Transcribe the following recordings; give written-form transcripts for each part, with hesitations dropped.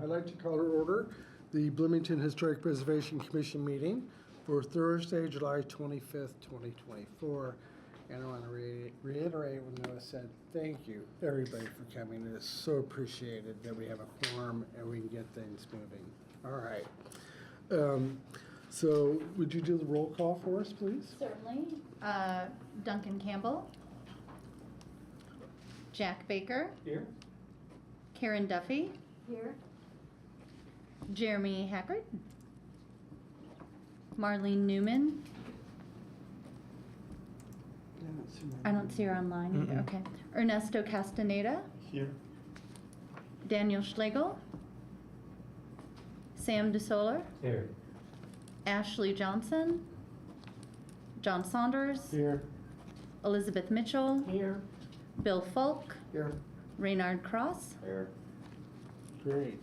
I'd like to call to order the Bloomington Historic Preservation Commission meeting for Thursday, July 25th, 2024. And I want to reiterate what Noah said. Thank you, everybody, for coming. It is so appreciated that we have a quorum and we can get things moving. All right. So would you do the roll call for us, please? Certainly. Duncan Campbell. Jack Baker. Here. Karen Duffy. Here. Jeremy Hackard. Marlene Newman. I don't see her online either. Okay. Ernesto Castaneda. Here. Daniel Schlegel. Sam DeSoler. Here. Ashley Johnson. John Saunders. Here. Elizabeth Mitchell. Here. Bill Falk. Here. Raynard Cross. Here. Great.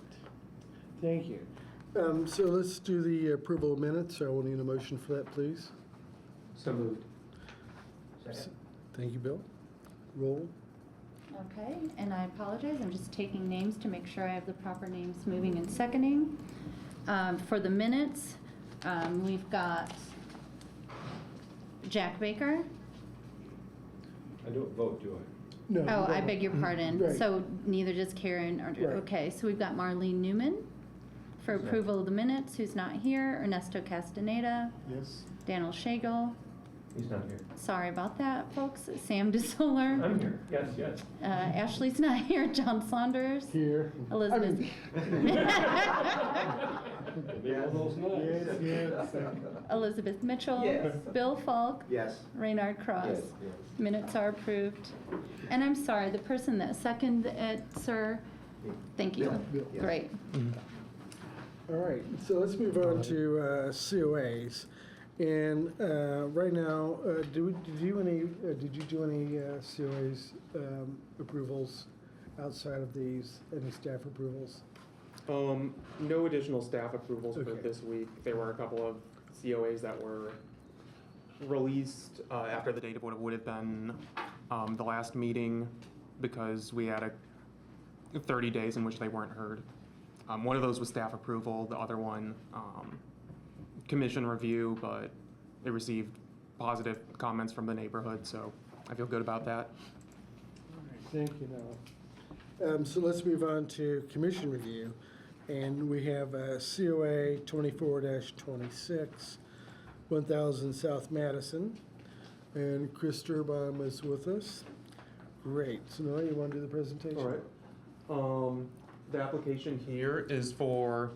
Thank you. So let's do the approval of minutes. I will need a motion for that, please. So moved. Second. Thank you, Bill. Roll. Okay, and I apologize, I'm just taking names to make sure I have the proper names moving and seconding. For the minutes, we've got Jack Baker. I don't vote, do I? No. Oh, I beg your pardon. Right. So neither does Karen or, Right. okay, so we've got Marlene Newman for Who's approval of the minutes, who's not here. Ernesto Castaneda, Yes. Daniel Schlegel. He's not here. Sorry about that, folks. Sam DeSoler. I'm here. Yes, yes. Ashley's not here. John Saunders. Here. Elizabeth. Yes, yes. Elizabeth Mitchell. Yes. Bill Falk. Yes. Raynard Cross. Yes. Minutes are approved. And I'm sorry, the person that seconded it, sir, thank you. Bill. Great. All right, so let's move on to COAs. And right now, did you do any COAs approvals outside of these? Any staff approvals? No additional staff approvals for Okay. this week. There were a couple of COAs that were released after the date of what it would have been the last meeting because we had 30 days in which they weren't heard. One of those was staff approval, the other one commission review, but it received positive comments from the neighborhood, so I feel good about that. All right, thank you, Noah. So let's move on to commission review. And we have COA 24-26, 1000 South Madison. And Chris Durbaum is with us. Great. So Noah, you want to do the presentation? All right. The application here is for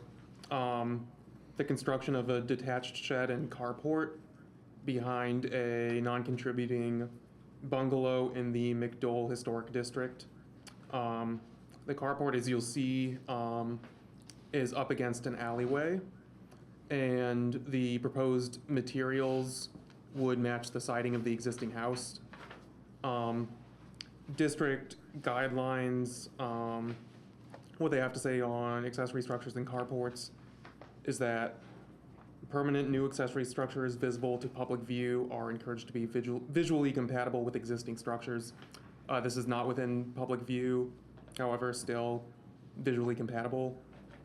the construction of a detached shed and carport behind a non-contributing bungalow in the McDowell Historic District. The carport, as you'll see, is up against an alleyway, and the proposed materials would match the siding of the existing house. District guidelines, what they have to say on accessory structures and carports is that permanent new accessory structures visible to public view are encouraged to be visually compatible with existing structures. This is not within public view, however, still visually compatible.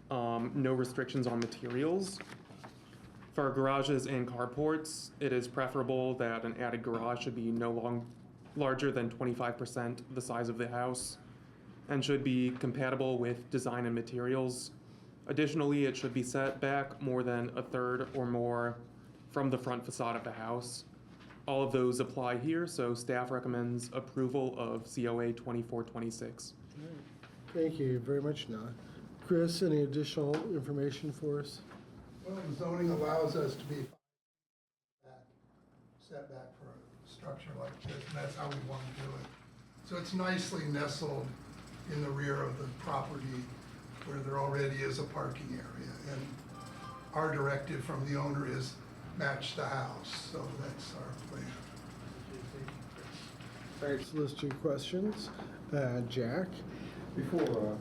No restrictions on materials. For garages and carports, it is preferable that an added garage should be no larger than 25% the size of the house and should be compatible with design and materials. Additionally, it should be set back more than a third or more from the front facade of the house. All of those apply here, so staff recommends approval of COA 2426. All right. Thank you very much, Noah. Chris, any additional information for us? Well, the zoning allows us to be setback for a structure like this, and that's how we want to do it. So it's nicely nestled in the rear of the property where there already is a parking area. And our directive from the owner is match the house, so that's our plan. All right, so let's do questions. Jack? Before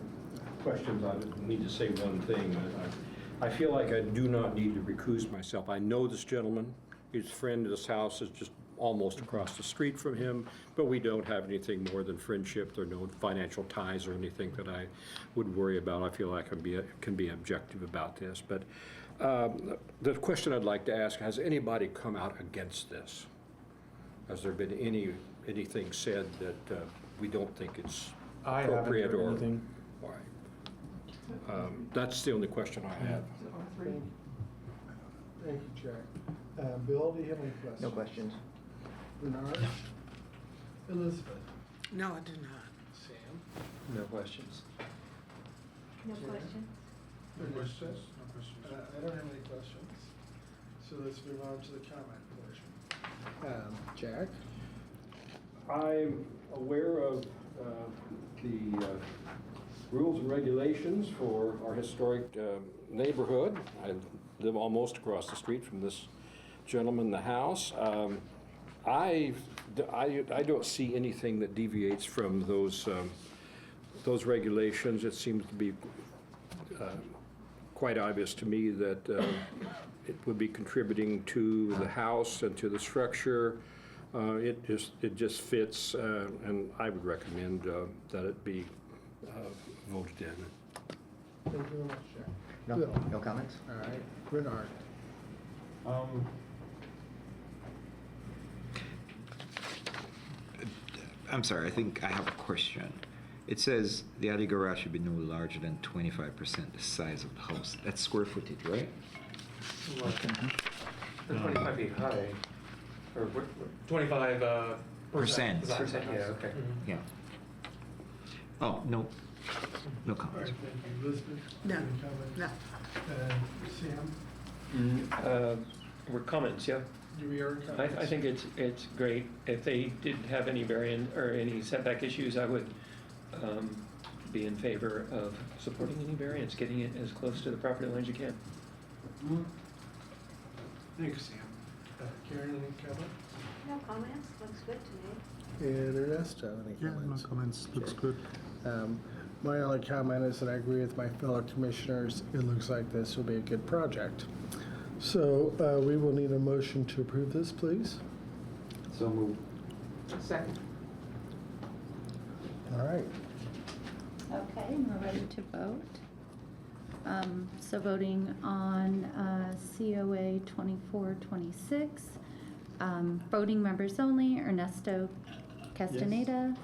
questions, I need to say one thing. I feel like I do not need to recuse myself. I know this gentleman. His friend of this house is just almost across the street from him, but we don't have anything more than friendship. There are no financial ties or anything that I would worry about. I feel like I can be objective about this. But the question I'd like to ask, has anybody come out against this? Has there been anything said that we don't think it's I haven't appropriate heard or? anything. All right. That's the only question I have. Thank you, Jack. Bill, do you have any questions? No questions. Bernard? Elizabeth? No, I do not. Sam? No questions. No Jared? question? No questions? No questions. I don't have any questions. So let's move on to the comment portion. Jack? I'm aware of the rules and regulations for our historic neighborhood. I live almost across the street from this gentleman in the house. I don't see anything that deviates from those regulations. It seems to be quite obvious to me that it would be contributing to the house and to the structure. It just fits, and I would recommend that it be voted in. Thank you very much, Jack. No, Bill? no comments? All right. Bernard? I'm sorry, I think I have a question. It says the attic garage should be no larger than 25% the size of the house. That's square footage, right? They're 25 feet high, or what? 25 Percent. Percent, yeah, okay. Yeah. Oh, no, no All right, comments. thank you. Elizabeth? No. Any comments? No. Sam? Were comments, yeah. Do we are I comments? think it's great. If they didn't have any variant or any setback issues, I would be in favor of supporting any variance, getting it as close to the property line as you can. Thanks, Sam. Karen, any comments? No comments, looks good to me. And Ernesto, any comments? comments, looks good. My only comment is that I agree with my fellow commissioners. It looks like this will be a good project. So we will need a motion to approve this, please. So moved. Second. All right. Okay, and we're ready to vote. So voting on COA 2426, voting members only, Ernesto Castaneda,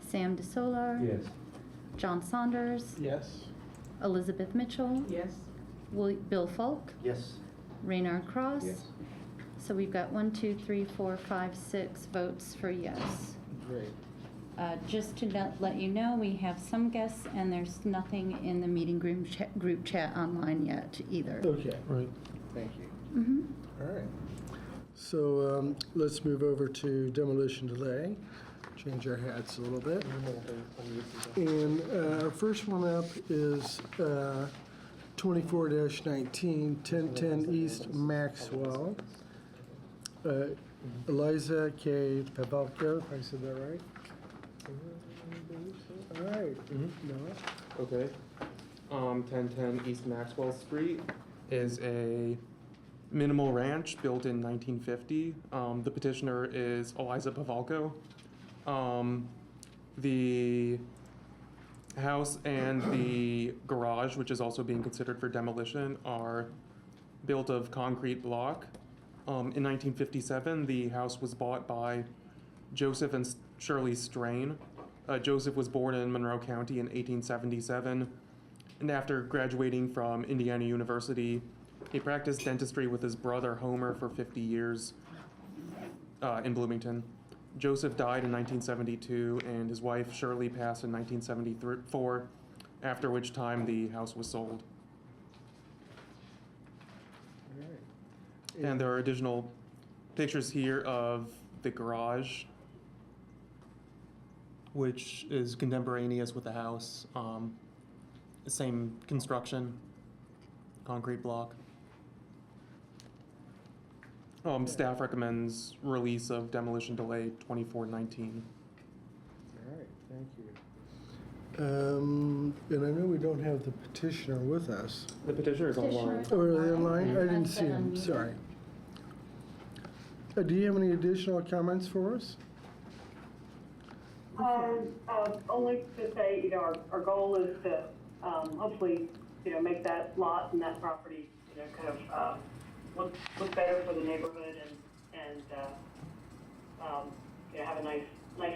Sam DeSolar, Yes. John Saunders, Yes. Elizabeth Mitchell, Yes. Bill Falk, Yes. Raynard Cross. Yes. So we've got 1, 2, 3, 4, 5, 6 votes for yes. Great. Just to let you know, we have some guests, and there's nothing in the meeting group chat online yet either. Okay. Right. Thank you. Mm-hmm. All right. So let's move over to demolition delay. Change our hats a little bit. And our first one up is 24-19, 1010 East Maxwell. Eliza K. Pavelko, if I said that right? All right. Noah? Okay. 1010 East Maxwell Street is a minimal ranch built in 1950. The petitioner is Eliza Pavalko. The house and the garage, which is also being considered for demolition, are built of concrete block. In 1957, the house was bought by Joseph and Shirley Strain. Joseph was born in Monroe County in 1877, and after graduating from Indiana University, he practiced dentistry with his brother Homer for 50 years in Bloomington. Joseph died in 1972, and his wife Shirley passed in 1974, after which time the house was sold. All right. And there are additional pictures here of the garage, which is contemporaneous with the house. Same construction, concrete block. Staff recommends release of demolition delay 2419. All right, thank you. And I know we don't have the petitioner with us. The petitioner is online. Petitioner. Oh, are they online? I didn't That's see been him, unmuted. sorry. Do you have any additional comments for us? Only to say, our goal is to, hopefully, make that lot and that property, kind of, look better for the neighborhood and have a nice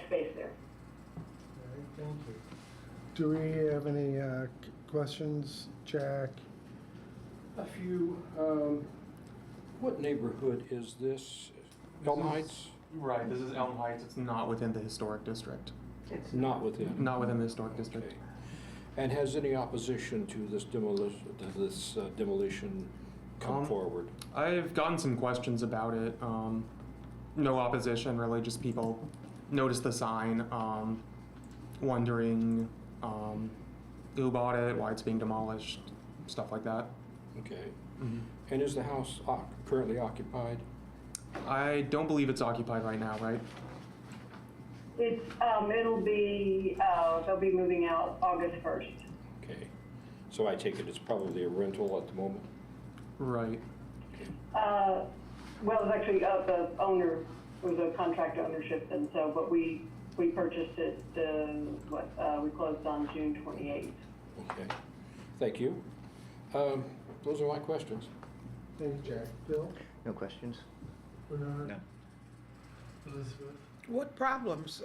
space there. Thank you. Do we have any questions, Jack? A few, what neighborhood is this? Elm Heights? Right, this is Elm Heights, it's not within the historic district. It's not within? Not within the historic district. Okay. And has any opposition to this demolition come forward? I've gotten some questions about it. No opposition, really, just people noticed the sign, wondering who bought it, why it's being demolished, stuff like that. Okay. And is the house currently occupied? I don't believe it's occupied right now, right? It's, they'll be moving out August 1st. Okay. So I take it it's probably a rental at the moment? Right. Well, it's actually, the owner was a contract ownership, and so, but we purchased it, we closed on June 28th. Okay. Thank you. Those are my questions. Thank you, Jack. Bill? No questions? Bernard? No. Elizabeth? What problems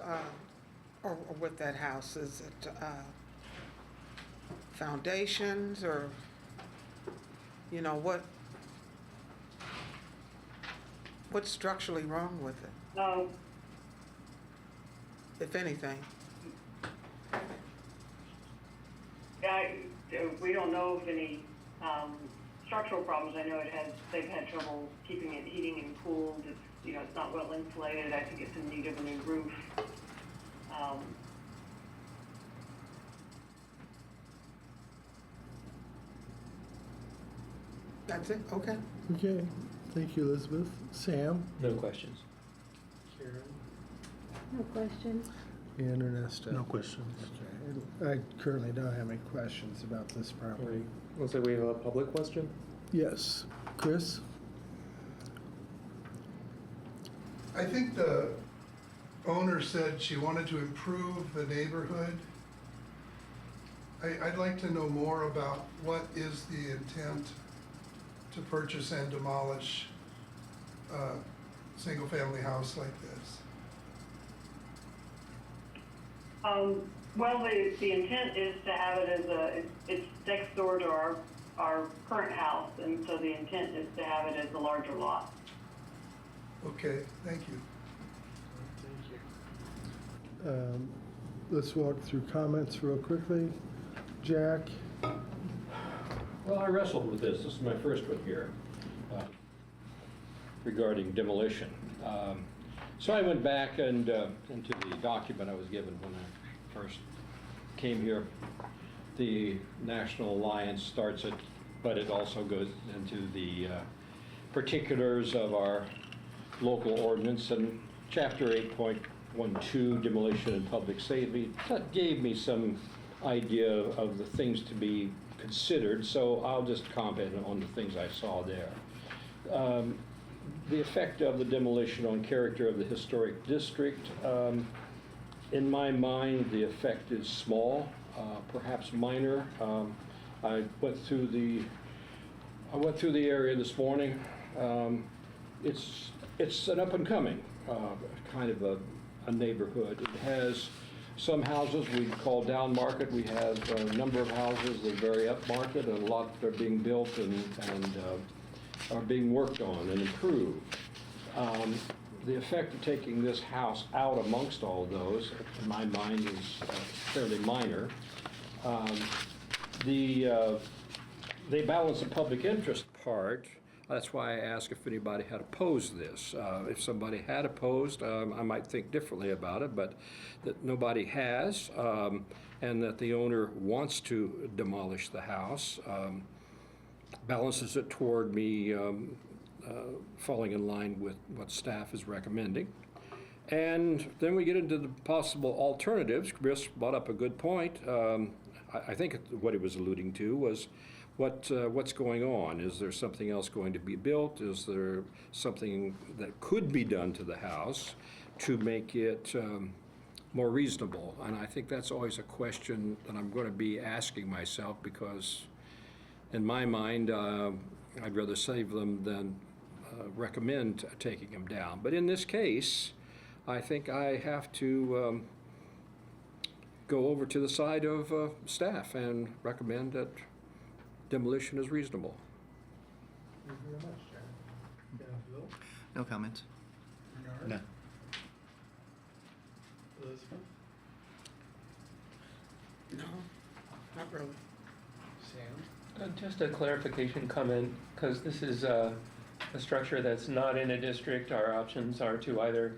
are with that house? Is it foundations or, what's structurally wrong with it, if anything? We don't know of any structural problems. I know they've had trouble keeping it heating and cooled. It's, it's not well insulated. I think it's in need of a new roof. That's it? Okay. Okay. Thank you, Elizabeth. Sam? No questions. Karen? No questions. And Ernesto? No questions. Okay. I currently don't have any questions about this property. Looks like we have a public question. Yes. Chris? I think the owner said she wanted to improve the neighborhood. I'd like to know more about what is the intent to purchase and demolish a single-family house like this. Well, the intent is to have it as it's next door to our current house, and so the intent is to have it as a larger lot. Okay, thank you. Thank you. Let's walk through comments real quickly. Jack? Well, I wrestled with this. This is my first one here regarding demolition. So I went back and into the document I was given when I first came here. The National Alliance starts it, but it also goes into the particulars of our local ordinance, and Chapter 8.12, Demolition and Public Safety, that gave me some idea of the things to be considered, so I'll just comment on the things I saw there. The effect of the demolition on character of the historic district, in my mind, the effect is small, perhaps minor. I went through the area this morning. It's an up and coming kind of a neighborhood. It has some houses we call down market. We have a number of houses that are very up market, and a lot that are being built and are being worked on and improved. The effect of taking this house out amongst all those, in my mind, is fairly minor. They balance the public interest part. That's why I asked if anybody had opposed this. If somebody had opposed, I might think differently about it, but that nobody has, and that the owner wants to demolish the house, balances it toward me falling in line with what staff is recommending. And then we get into the possible alternatives. Chris brought up a good point. I think what he was alluding to was what's going on? Is there something else going to be built? Is there something that could be done to the house to make it more reasonable? And I think that's always a question that I'm going to be asking myself, because in my mind, I'd rather save them than recommend taking them down. But in this case, I think I have to go over to the side of staff and recommend that demolition is reasonable. Thank you very much, Jared. Yeah, Bill? No comments. Bernard? No. Elizabeth? No, not really. Sam? Just a clarification comment, because this is a structure that's not in a district. Our options are to either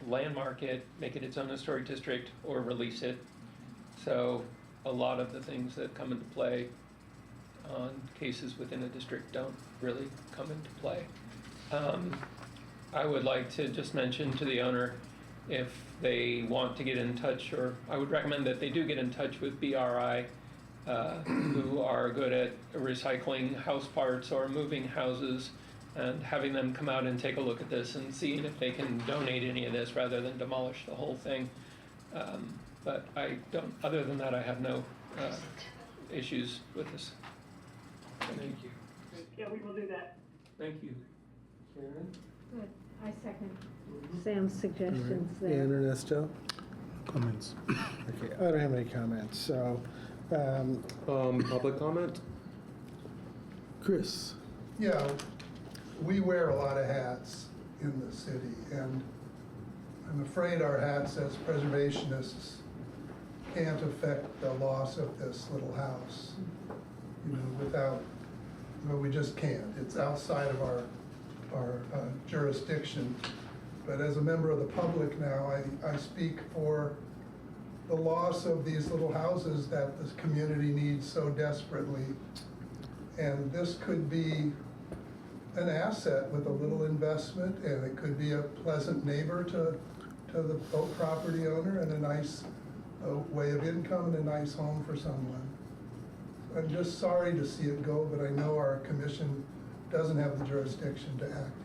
landmark it, make it its own historic district, or release it. So a lot of the things that come into play on cases within a district don't really come into play. I would like to just mention to the owner, if they want to get in touch, or I would recommend that they do get in touch with BRI, who are good at recycling house parts or moving houses, and having them come out and take a look at this and seeing if they can donate any of this rather than demolish the whole thing. But I don't, other than that, I have no issues with this. Thank you. Yeah, we will do that. Thank you. Karen? Good. I second Sam's suggestions And there. Ernesto? Comments? Okay, I don't have any comments, so, Public comment? Chris? Yeah, we wear a lot of hats in the city, and I'm afraid our hats as preservationists can't affect the loss of this little house, without, we just can't. It's outside of our jurisdiction. But as a member of the public now, I speak for the loss of these little houses that this community needs so desperately. And this could be an asset with a little investment, and it could be a pleasant neighbor to the property owner, and a nice way of income and a nice home for someone. I'm just sorry to see it go, but I know our commission doesn't have the jurisdiction to act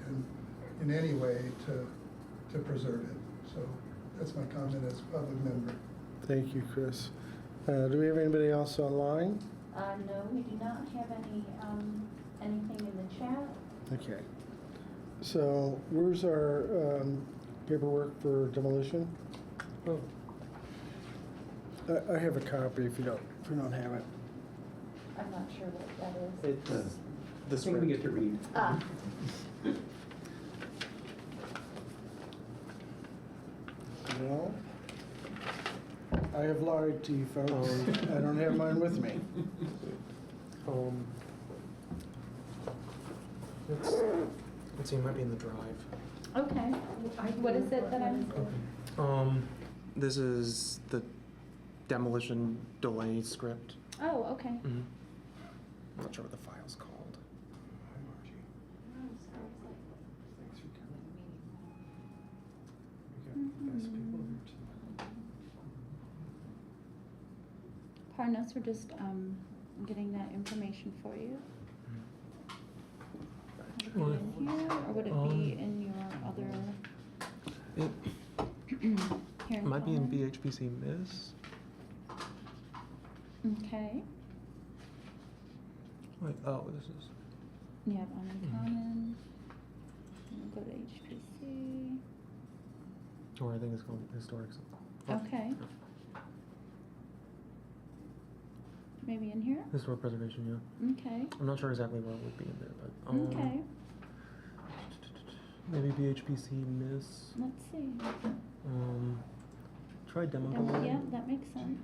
in any way to preserve it. So that's my comment as a public member. Thank you, Chris. Do we have anybody else online? No, we do not have any, anything in the chat. Okay. So where's our paperwork for demolition? Oh. I have a copy if you don't have it. I'm not sure what that is. It's the I think we get to read. Well, I have lied to you folks. I don't have mine with me. Let's see, it might be in the drive. Okay. What is it that I'm? This is the demolition delay script. Oh, okay. I'm not sure what the file's called. Pardon us, we're just getting that information for you. Would it be in here, or would it be in your other? Here It might be in Common? BHPC Miss. Okay. Wait, oh, this is. You have Uncommon. We'll go to HPC. Or I think it's called historic. Okay. Maybe in here? Historic preservation, yeah. Okay. I'm not sure exactly where it would be in there, but. Okay. Maybe BHPC Miss. Let's see. Try demo. Yeah, that makes sense.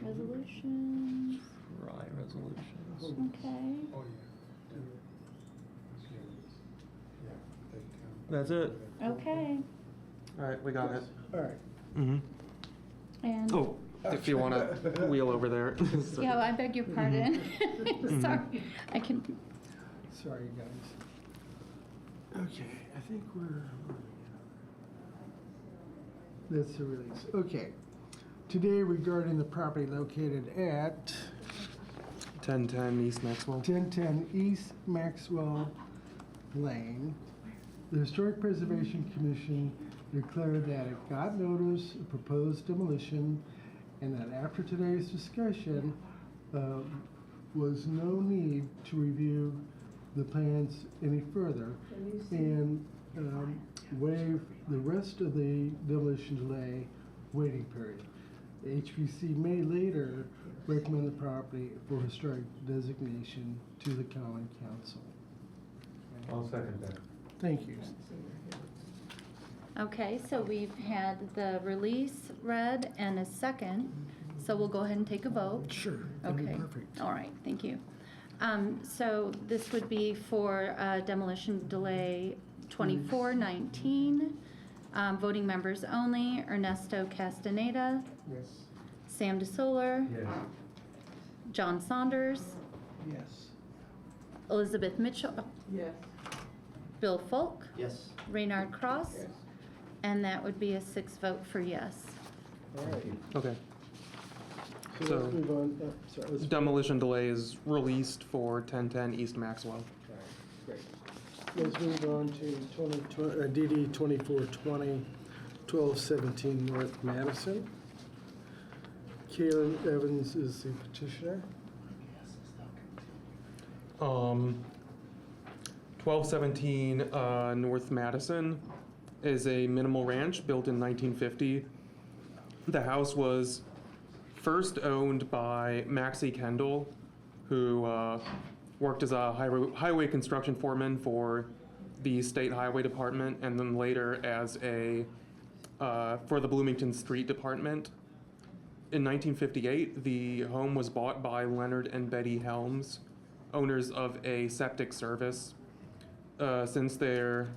Resolutions. Try resolutions. Okay. Oh, That's it. Okay. All right, we got it. All right. Mm-hmm. And. Oh, if you want to wheel over there. So- Yeah, I beg your pardon. Sorry. I can. Sorry, guys. Okay, I think we're. That's the release. Okay. today regarding the property located at 1010 East Maxwell. 1010 East Maxwell Lane. The Historic Preservation Commission declared that it got notice of proposed demolition and that after today's discussion, was no need to review the plans any further and waive the rest of the demolition delay waiting period. The HPC may later recommend the property for historic designation to the common council. I'll second that. Thank you. Okay, so we've had the release read and a second, so we'll go ahead and take a vote. Sure, that'd be Okay, perfect. all right, thank you. So this would be for demolition delay 2419. Voting members only, Ernesto Castaneda, Yes. Sam DeSoler, Yes. John Saunders, Yes. Elizabeth Mitchell, Yes. Bill Folk, Yes. Reynard Cross, Yes. and that would be a 6 vote for yes. All right. Okay. So So- let's move on. Oh, sorry, let's- Demolition delay is released for 1010 East Maxwell. All right, great. Let's move on to DD 2420, 1217 North Madison. Kalen Evans is the petitioner. 1217 North Madison is a minimal ranch built in 1950. The house was first owned by Maxie Kendall, who worked as a highway construction foreman for the State Highway Department, and then later as a for the Bloomington Street Department. In 1958, the home was bought by Leonard and Betty Helms, owners of a septic service. Since their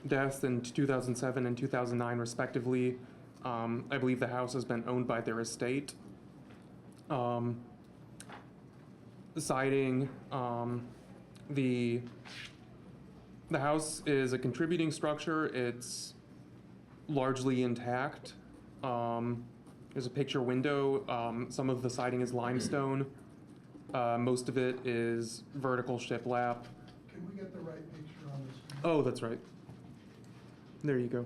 deaths in 2007 and 2009, respectively, I believe the house has been owned by their estate. Siding, the house is a contributing structure. It's largely intact. There's a picture window. Some of the siding is limestone. Most of it is vertical shiplap. Can we get the right picture on this? Oh, that's right. There you go.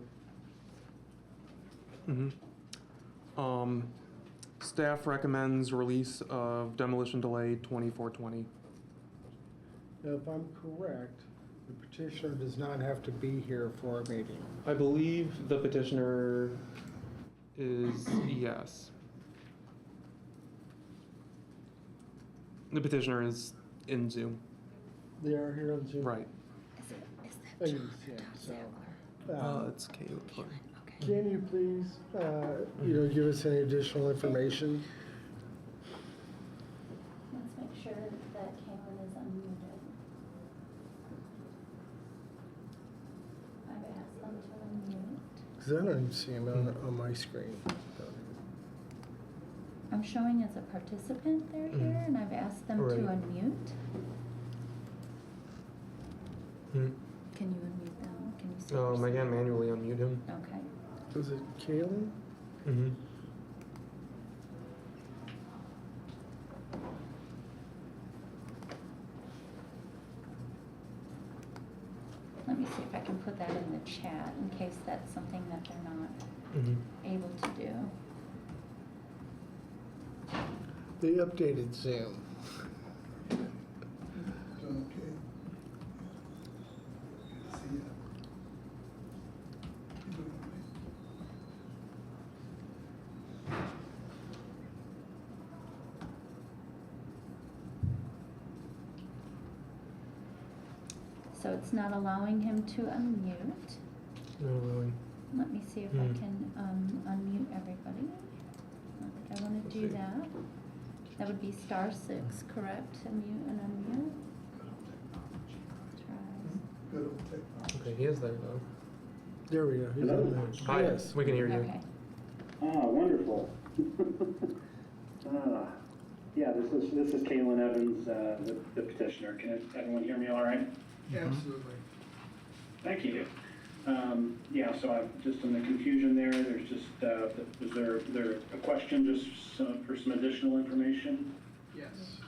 Staff recommends release of demolition delay 2420. Now, if I'm correct, the petitioner does not have to be here for a meeting. I believe the petitioner is yes. The petitioner is in Zoom. They are here on Zoom. Right. I didn't see him, so. It's Caleb. Can you please, give us any additional information? Let's make sure that Caitlin is unmuted. I've asked them to unmute. Because I don't even see him on my screen. I'm showing as a participant they're here, and I've asked them to Right. unmute. Hmm. Can you unmute them? Can you see? I can manually unmute him. Okay. Is it Kaylee? Mm-hmm. Let me see if I can put that in the chat in case that's something that they're not Mm-hmm. able to do. They updated Zoom. Okay. See ya. So it's not allowing him to unmute. No, really. Let me see if I can unmute everybody. Not that I want to do that. That would be *6, correct? Unmute and unmute. Try. Good old technology. Okay, he is there though. There we go. He's Hello? on there. Hi, Yes. we can hear you. Okay. Ah, wonderful. Yeah, this is Caitlin Evans, the petitioner. Can everyone hear me all right? Absolutely. Thank you. Yeah, so I've just in the confusion there, there's just, is there a question just for some additional information? Yes.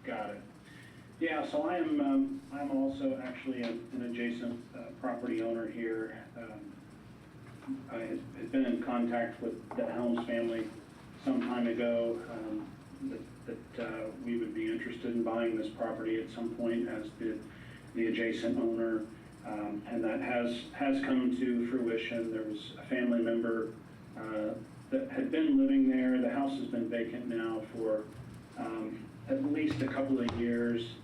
Got it. Yeah, so I'm also actually an adjacent property owner here. I had been in contact with the Helms family some time ago, that we would be interested in buying this property at some point as the adjacent owner. And that has come to fruition. There was a family member that had been living there. The house has been vacant now for at least a couple of years.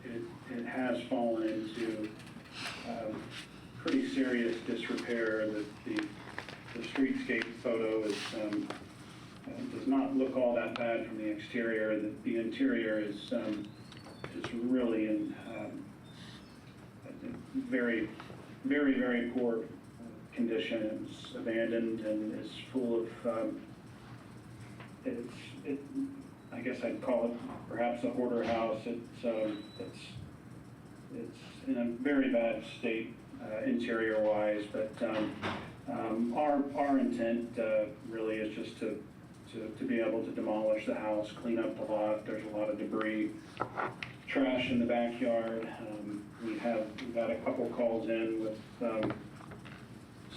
It has fallen into pretty serious disrepair. The streetscape photo is does not look all that bad from the exterior. The interior is really in very, very, very poor condition. It was abandoned and is full of, I guess I'd call it perhaps a hoarder house. It's in a very bad state interior-wise, but our intent really is just to be able to demolish the house, clean up the lot. There's a lot of debris, trash in the backyard. We've got a couple calls in with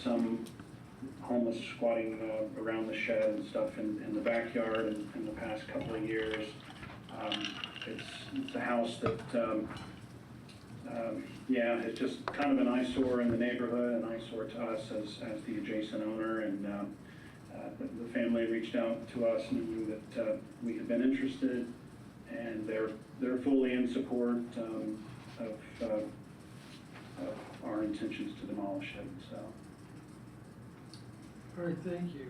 some homeless squatting around the shed and stuff in the backyard in the past couple of years. It's a house that, yeah, it's just kind of an eyesore in the neighborhood, an eyesore to us as the adjacent owner. And the family reached out to us, knew that we had been interested, and they're fully in support of our intentions to demolish it. So. All right, thank you.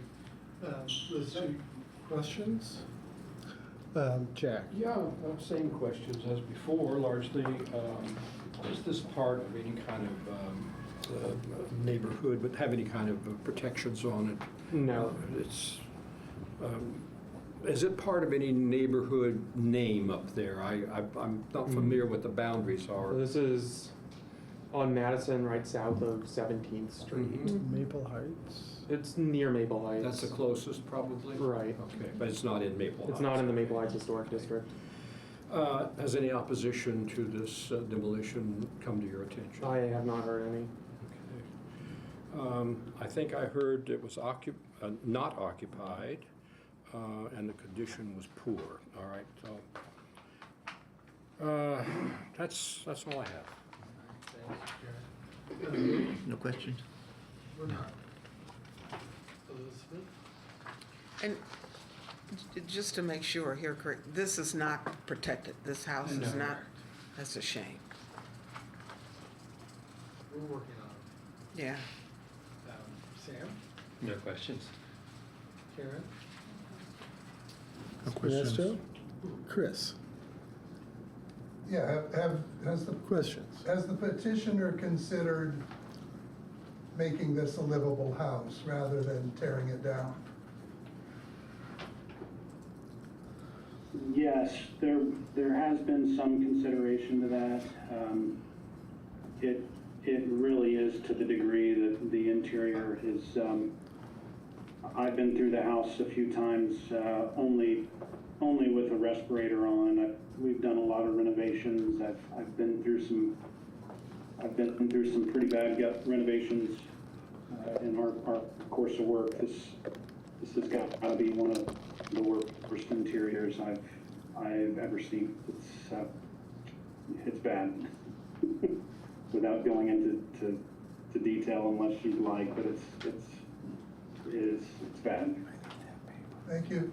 Liz, any questions? Jack? Yeah, same questions as before, largely. Is this part of any kind of neighborhood, but have any kind of protections on it? No. Is it part of any neighborhood name up there? I'm not familiar what the boundaries are. This is on Madison, right south of 17th Street. Maple Heights? It's near Maple Heights. That's the closest, probably? Right. Okay, but it's not in Maple Heights? It's not in the Maple Heights Historic District. Has any opposition to this demolition come to your attention? I have not heard any. Okay. I think I heard it was not occupied, and the condition was poor. All right, so that's all I have. No questions? Elizabeth? And just to make sure here, correct, this is not protected. This house is No. not, that's a shame. We're working on Yeah. it. Sam? No questions. Karen? No questions. Ernesto? Chris? Yeah, has the Questions? Has the petitioner considered making this a livable house rather than tearing it down? Yes, there has been some consideration to that. It really is to the degree that the interior is, I've been through the house a few times, only with a respirator on. We've done a lot of renovations. I've been through some pretty bad renovations in our course of work. This has got to be one of the worst interiors I've ever seen. It's bad. Without going into detail unless you'd like, but it's bad. Thank you.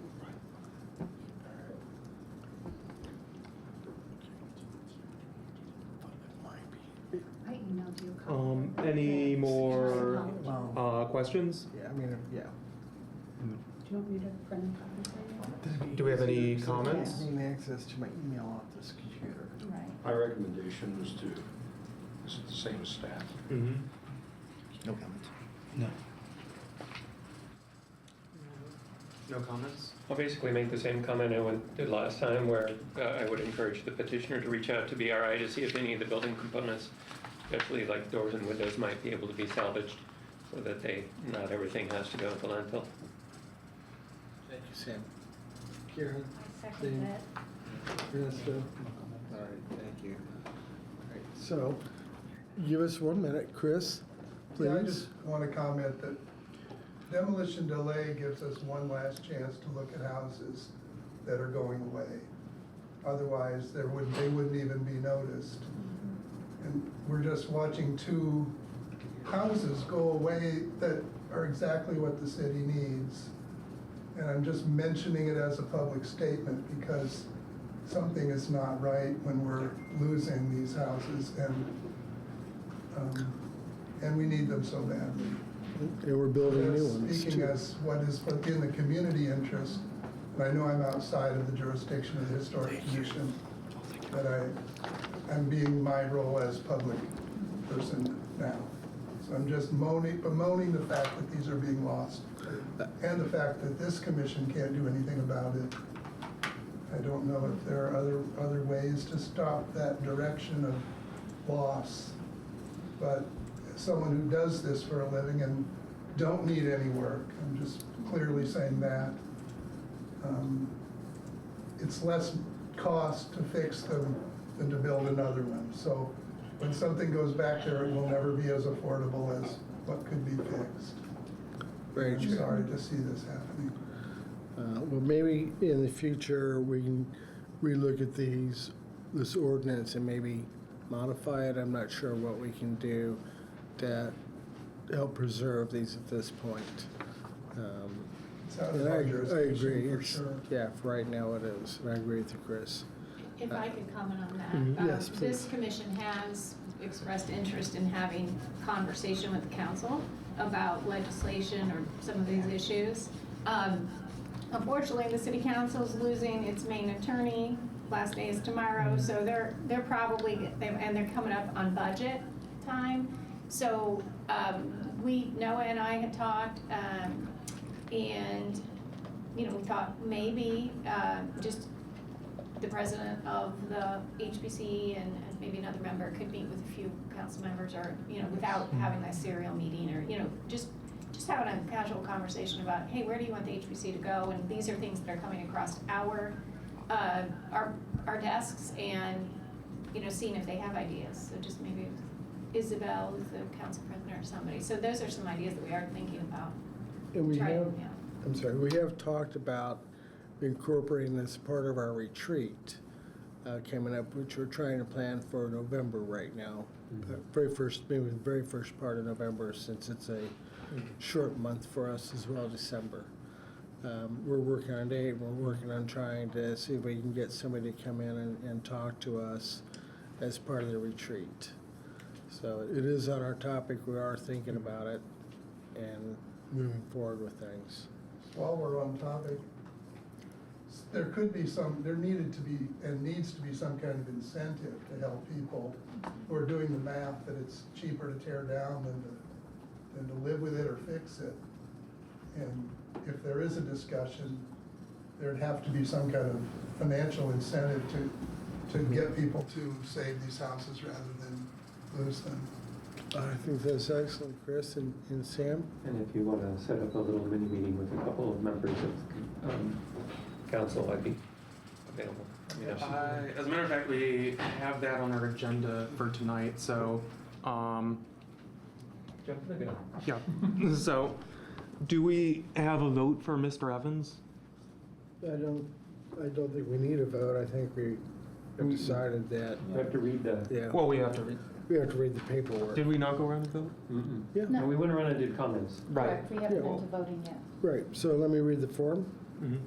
I emailed you a copy. Any more questions? Yeah, I mean, yeah. Do you want me to print a copy for you? Do we have any comments? Having access to my email off this computer. Right. My recommendation is the same as staff. Mm-hmm. No comments. No. No comments? I'll basically make the same comment I did last time, where I would encourage the petitioner to reach out to BRI to see if any of the building components especially like doors and windows might be able to be salvaged so that not everything has to go to landfill. Thank you, Sam. Karen? I second Dave? that. Ernesto? All right, thank you. All right, so, give us 1 minute, Chris, Yeah, I please. just want to comment that demolition delay gives us one last chance to look at houses that are going away. Otherwise, they wouldn't even be noticed. And we're just watching 2 houses go away that are exactly what the city needs. And I'm just mentioning it as a public statement because something is not right when we're losing these houses, and we need them so badly. And we're building new ones, Speaking too. as what is in the community interest, and I know I'm outside of the jurisdiction of the Historic Commission, but I'm being my role as public person now. So I'm just bemoaning the fact that these are being lost, and the fact that this commission can't do anything about it. I don't know if there are other ways to stop that direction of loss, but as someone who does this for a living and don't need any work, I'm just clearly saying that. It's less cost to fix them than to build another one. So when something goes back there, it will never be as affordable as what could be fixed. Very I'm true. sorry to see this happening. Well, maybe in the future, we can relook at this ordinance and maybe modify it. I'm not sure what we can do to help preserve these at this point. It's out of And our I jurisdiction agree. for It's- sure. Yeah, for right now it is. And I agree with you, Chris. If I could comment on Mhm. that. Yes, This please. commission has expressed interest in having conversation with the council about legislation or some of these issues. Unfortunately, the city council is losing its main attorney. Last day is tomorrow, so they're probably, and they're coming up on budget time. So Noah and I had talked, and, we thought maybe just the president of the HPC and maybe another member could meet with a few council members, or, without having that serial meeting, or, just having a casual conversation about, hey, where do you want the HPC to go? And these are things that are coming across our desks, and, seeing if they have ideas. So just maybe Isabel is the council president or somebody. So those are some ideas that we are thinking about. And we have, Yeah. I'm sorry, we have talked about incorporating this part of our retreat coming up, which we're trying to plan for November right now. Maybe the very first part of November, since it's a short month for us as well, December. We're working on a date. We're working on trying to see if we can get somebody to come in and talk to us as part of the retreat. So it is on our topic. We are thinking about it and moving forward with things. While we're on topic, there needed to be, and needs to be, some kind of incentive to help people who are doing the math that it's cheaper to tear down than to live with it or fix it. And if there is a discussion, there'd have to be some kind of financial incentive to get people to save these houses rather than lose them. I think that's excellent, Chris and Sam. And if you want to set up a little mini meeting with a couple of members of council, I'd be available. As a matter of fact, we have that on our agenda for tonight, so, Jump the gun. yeah. So, do we have a vote for Mr. Evans? I don't think we need a vote. I think we have decided that, You have to read the. yeah, Well, we have to read. we have to read the paperwork. Did we not go around and vote? Yeah, No. We went around and did comments. Correct, we haven't Yeah, been well- to voting yet. right. So let me read the form. Mhm.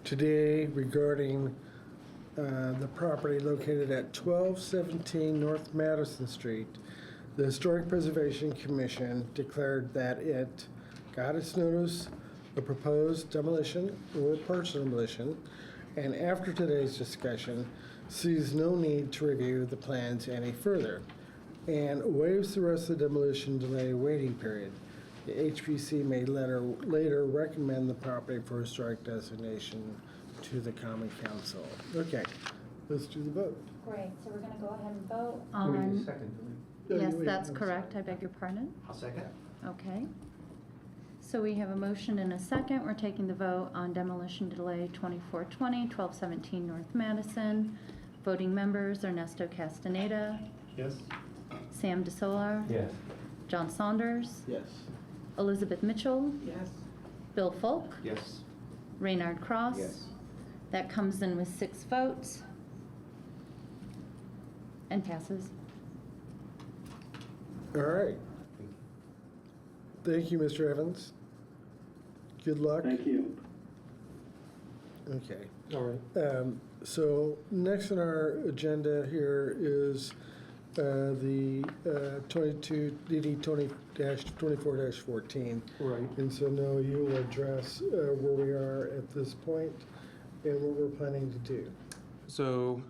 Today regarding the property located at 1217 North Madison Street, the Historic Preservation Commission declared that it got its notice of proposed demolition or partial demolition, and after today's discussion, sees no need to review the plans any further, and waives the rest of the demolition delay waiting period. The HPC may later recommend the property for historic designation to the Common Council. Okay, let's do the vote. Great, so we're gonna go ahead and vote We need a on, second, don't we? Yeah, yes, you wait, that's I'm correct, I sorry. beg your pardon. I'll second. Okay. So we have a motion and a second. We're taking the vote on demolition delay 2420, 1217 North Madison. Voting members, Ernesto Castaneda, Yes. Sam DeSolar, Yes. John Saunders, Yes. Elizabeth Mitchell, Yes. Bill Folk, Yes. Raynard Cross. Yes. That comes in with 6 votes and passes. All right. Thank you, Mr. Evans. Good luck. Thank you. Okay. All right. So next on our agenda here is the 22 DD 20-24-14. Right. And so Noah, you will address where we are at this point and what we're planning to do. So,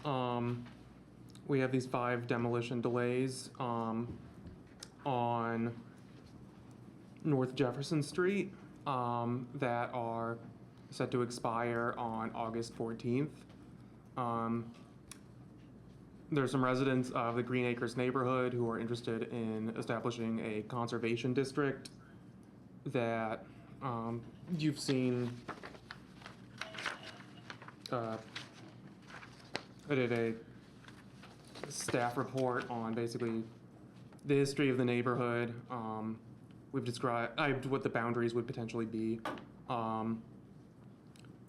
we have these 5 demolition delays, on North Jefferson Street, that are set to expire on August 14th. There's some residents of the Green Acres neighborhood who are interested in establishing a conservation district that, you've seen. I did a staff report on basically the history of the neighborhood. We've described what the boundaries would potentially be.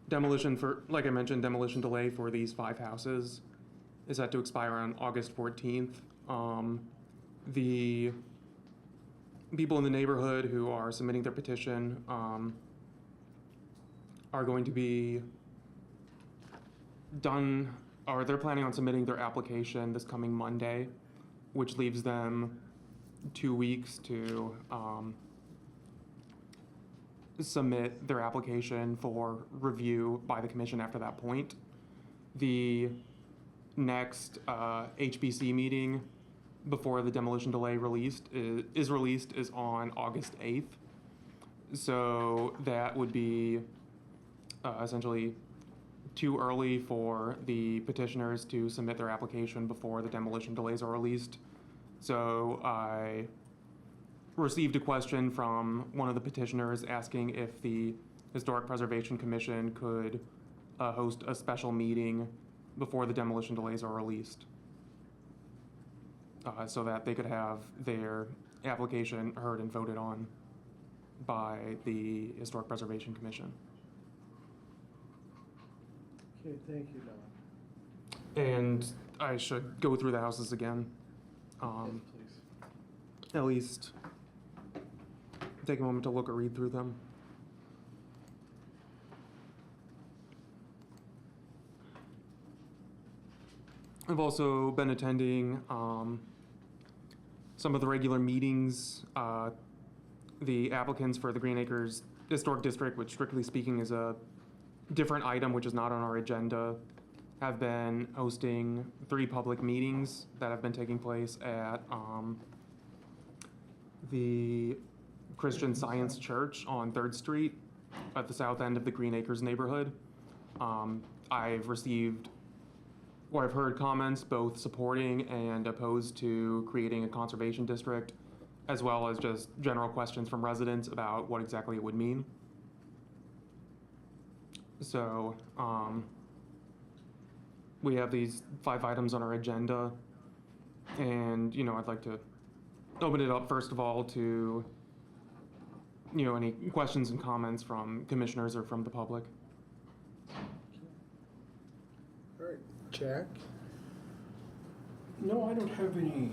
Demolition for, like I mentioned, demolition delay for these 5 houses is set to expire on August 14th. The people in the neighborhood who are submitting their petition are going to be done, or they're planning on submitting their application this coming Monday, which leaves them 2 weeks to submit their application for review by the commission after that point. The next HBC meeting before the demolition delay is on August 8th. So that would be essentially too early for the petitioners to submit their application before the demolition delays are released. So I received a question from one of the petitioners asking if the Historic Preservation Commission could host a special meeting before the demolition delays are released, so that they could have their application heard and voted on by the Historic Preservation Commission. Okay, thank you, Noah. And I should go through the houses again. Yes, please. At least take a moment to look or read through them. I've also been attending some of the regular meetings. The applicants for the Green Acres Historic District, which strictly speaking is a different item which is not on our agenda, have been hosting 3 public meetings that have been taking place at the Christian Science Church on 3rd Street at the south end of the Green Acres neighborhood. I've heard comments both supporting and opposed to creating a conservation district, as well as just general questions from residents about what exactly it would mean. So, we have these 5 items on our agenda, and, I'd like to open it up, first of all, to, any questions and comments from commissioners or from the public. All right, Jack? No, I don't have any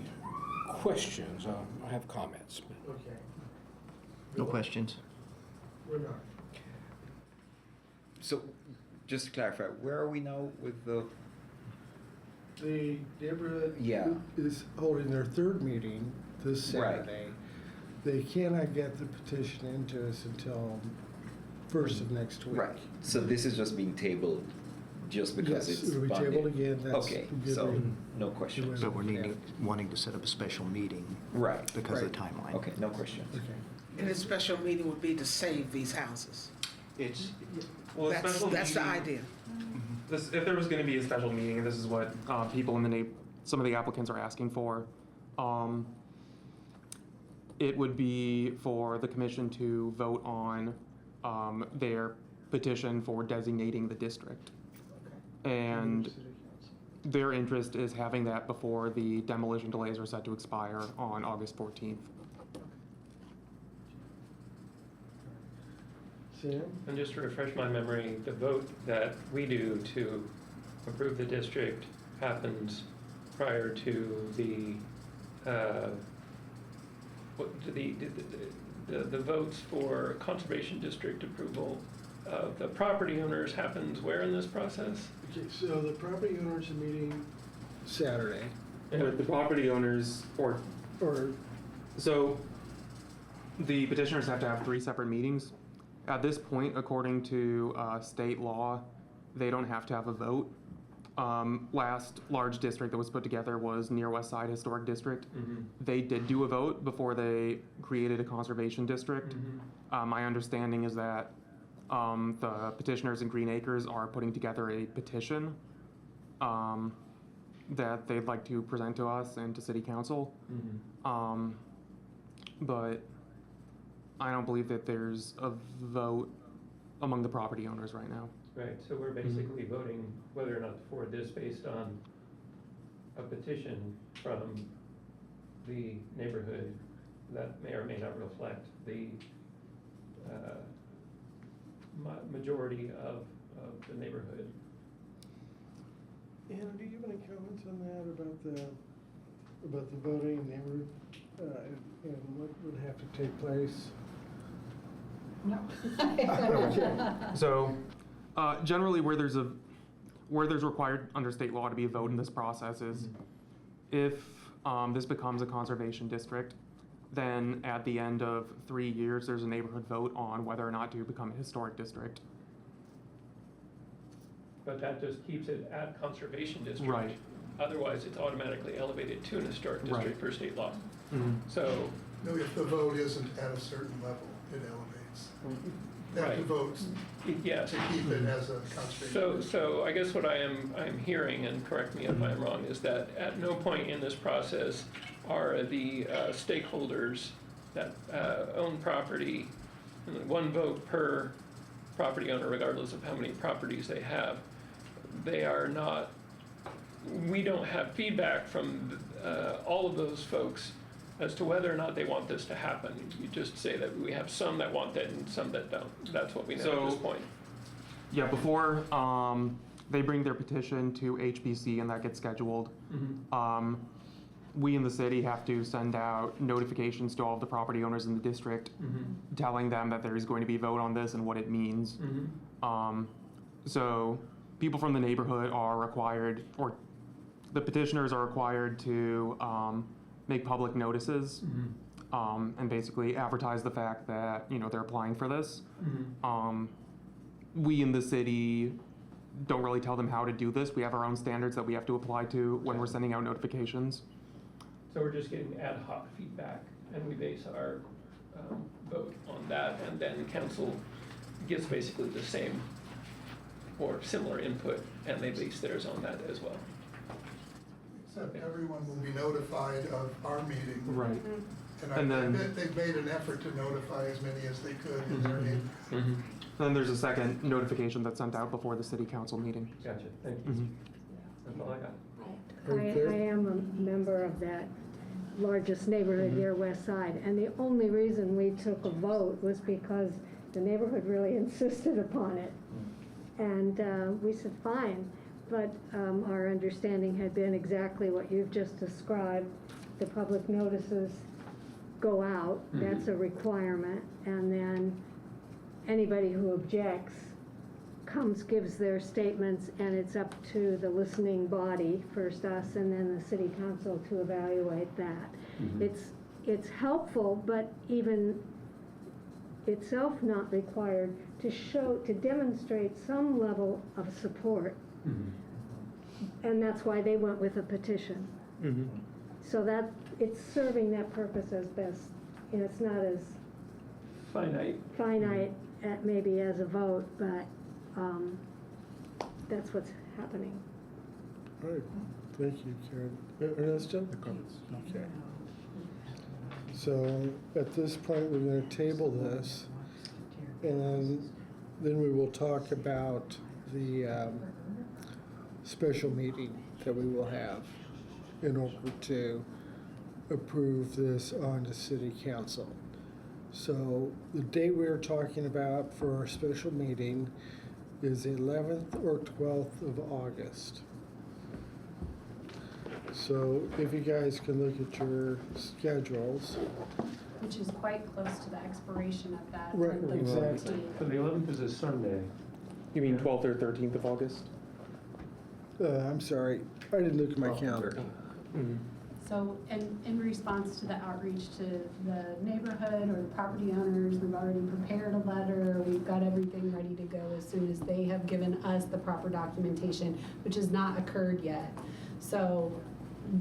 questions. I have comments. Okay. No questions. Renard? So, just to clarify, where are we now with the? The neighborhood Yeah. is holding their 3rd meeting this Right. Saturday. They cannot get the petition into us until 1st of next week. Right. So this is just being tabled, just because Yes, it's. it'll be Monday? tabled again. That's Okay, a good so reason. no questions. So we're wanting to set up a special meeting Right. because of the timeline. Okay, no questions. Okay. And this special meeting would be to save these houses. It's, That's the idea. if there was gonna be a special meeting, and this is what, people in the some of the applicants are asking for, it would be for the commission to vote on, their petition for designating the district. And their interest is having that before the demolition delays are set to expire on August 14th. Sam? And just to refresh my memory, the vote that we do to approve the district happens prior to the, the votes for conservation district approval of the property owners happens where in this process? Okay, so the property owners are meeting Saturday, With the property owners, or, so the petitioners have to have 3 separate meetings. At this point, according to state law, they don't have to have a vote. Last large district that was put together was near West Side Historic District. They did do a vote before they created a conservation district. My understanding is that the petitioners in Green Acres are putting together a petition that they'd like to present to us and to City Council. But I don't believe that there's a vote among the property owners right now. Right, so we're basically voting whether or not to forward this based on a petition from the neighborhood that may or may not reflect the majority of the neighborhood. Anna, do you have any comments on that, about the voting neighborhood, and what would have to take place? No. So, generally, where there's required under state law to be a vote in this process is if this becomes a conservation district, then at the end of 3 years, there's a neighborhood vote on whether or not to become a historic district. But that just keeps it at conservation district. Right. Otherwise, it's automatically elevated to an historic district Right. per state law. So, No, if the vote isn't at a certain level, it elevates. They have to Right. vote yes. to keep it as a conservation. So I guess what I am hearing, and correct me if I'm wrong, is that at no point in this process are the stakeholders that own property, one vote per property owner regardless of how many properties they have. They are not, we don't have feedback from all of those folks as to whether or not they want this to happen. You just say that we have some that want that and some that don't. That's what we know at this point. Yeah, before they bring their petition to HPC and that gets scheduled, we in the city have to send out notifications to all of the property owners in the district, telling them that there's going to be a vote on this and what it means. So people from the neighborhood are required, or the petitioners are required to make public notices and basically advertise the fact that, you know, they're applying for this. We in the city don't really tell them how to do this. We have our own standards that we have to apply to when we're sending out notifications. So we're just getting ad hoc feedback, and we base our vote on that, and then council gives basically the same or similar input, and they base theirs on that as well. Except everyone will be notified of our meeting. Right. And I bet they've made an effort to notify as many as they could in their neighborhood. Then there's a second notification that's sent out before the city council meeting. Gotcha, thank you. That's all I got. I am a member of that largest neighborhood here, West Side, and the only reason we took a vote was because the neighborhood really insisted upon it. And we said, fine, but our understanding had been exactly what you've just described. The public notices go out, that's a requirement, and then anybody who objects comes, gives their statements, and it's up to the listening body, first us and then the city council, to evaluate that. It's helpful, but even itself not required, to demonstrate some level of support. And that's why they went with a petition. So that, it's serving that purpose as best, you know, it's not as Finite. finite maybe as a vote, but that's what's happening. All right, thank you, Karen. Ernesto? Okay. So at this point, we're going to table this, and then we will talk about the special meeting that we will have in order to approve this on the city council. So the date we are talking about for our special meeting is 11th or 12th of August. So if you guys can look at your schedules. Which is quite close to the expiration of that. Right, on the exactly. 13th. So the 11th is a Sunday. You mean 12th or 13th of August? I'm sorry, I didn't look at my calendar. Mhm. So, in response to the outreach to the neighborhood or the property owners, we've already prepared a letter. We've got everything ready to go as soon as they have given us the proper documentation, which has not occurred yet. So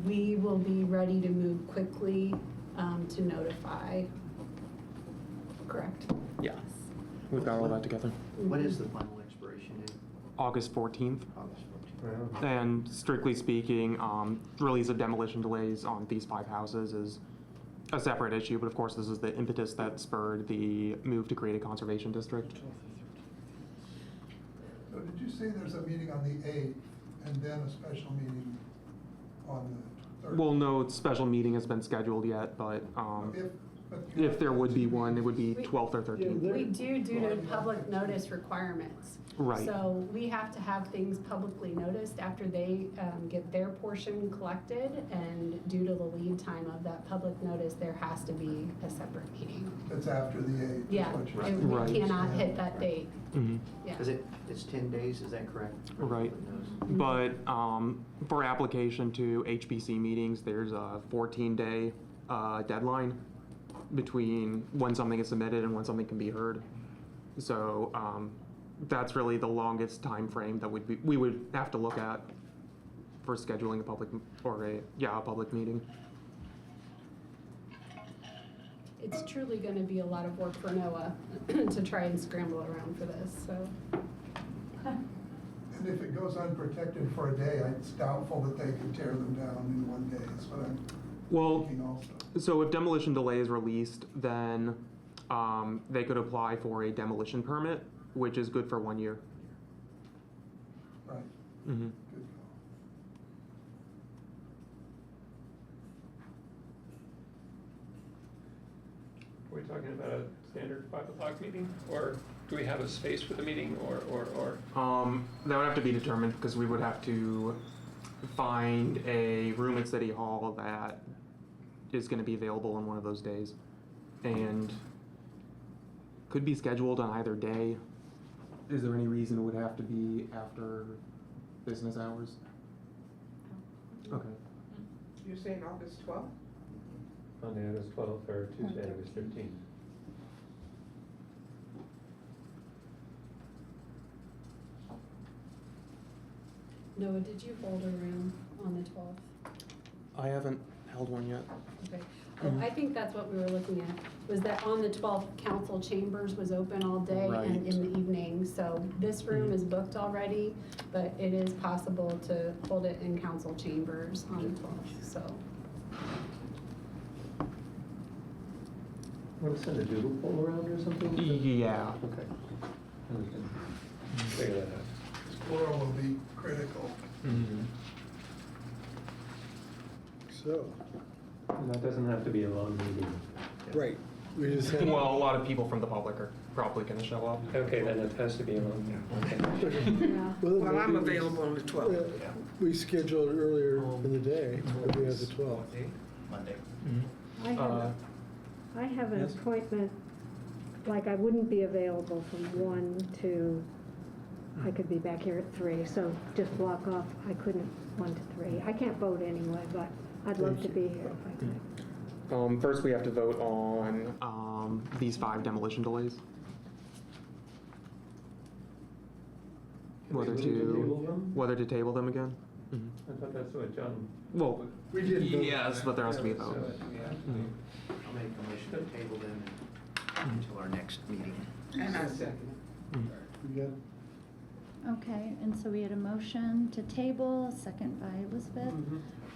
we will be ready to move quickly to notify. Correct. Yeah. We've got all that together. What is the final expiration date? August 14th. August 14th. And strictly speaking, release of demolition delays on these 5 houses is a separate issue, but of course this is the impetus that spurred the move to create a conservation district. So did you say there's a meeting on the 8th and then a special meeting on the 3rd? Well, no special meeting has been scheduled yet, but if there would be one, it would be 12th or 13th. We do due to public notice requirements. Right. So we have to have things publicly noticed after they get their portion collected, and due to the lead time of that public notice, there has to be a separate meeting. It's after the 8th. is Yeah, what you're and saying. Right. we cannot hit that date. Mhm. Yeah. Because it's 10 days, is that correct? Right. But for application to HPC meetings, there's a 14-day deadline between when something is submitted and when something can be heard. So that's really the longest time frame that we would have to look at for scheduling a public a public meeting. It's truly going to be a lot of work for Noah to try and scramble around for this, so. And if it goes unprotected for a day, it's doubtful that they can tear them down in one day, is what I'm thinking also. So if demolition delay is released, then they could apply for a demolition permit, which is good for 1 year. Right, Mm-hmm. good call. Are we talking about a standard 5 o'clock meeting, or do we have a space for the meeting, or? That would have to be determined because we would have to find a room at City Hall that is going to be available on one of those days, and could be scheduled on either day. Is there any reason it would have to be after business hours? Okay. You're saying August 12th? Monday, August 12th, or Tuesday, August 13th. Noah, did you hold a room on the 12th? I haven't held one yet. Okay. Oh, I think that's what we were looking at, was that on the 12th, council chambers was open all day and in the evening. So this room is booked already, but it is possible to hold it in council chambers on the 12th, so. Want to send a doodle poll around or something? Yeah. Okay. We can figure that out. Squirrel will be critical. Mm-hmm. So, And that doesn't have to be a long meeting. right, we just had. Well, a lot of people from the public are probably going to show up. Okay, then it has to be a long meeting. Yeah. Well, I'm available on the 12th. We scheduled earlier in the day, but we have the 12th. Monday. I have an Yes. appointment, like I wouldn't be available from 1 to, I could be back here at 3, so just block off, I couldn't 1 to 3. I can't vote anyway, but I'd love to be here if I could. First, we have to vote on these 5 demolition delays. Whether to table them again. I thought that's what John. Well, We did vote. yes, but there has to be a vote. I'll make a motion to table them until our next meeting. And I second. We got Okay, and so we had a motion to table, a second by Elizabeth.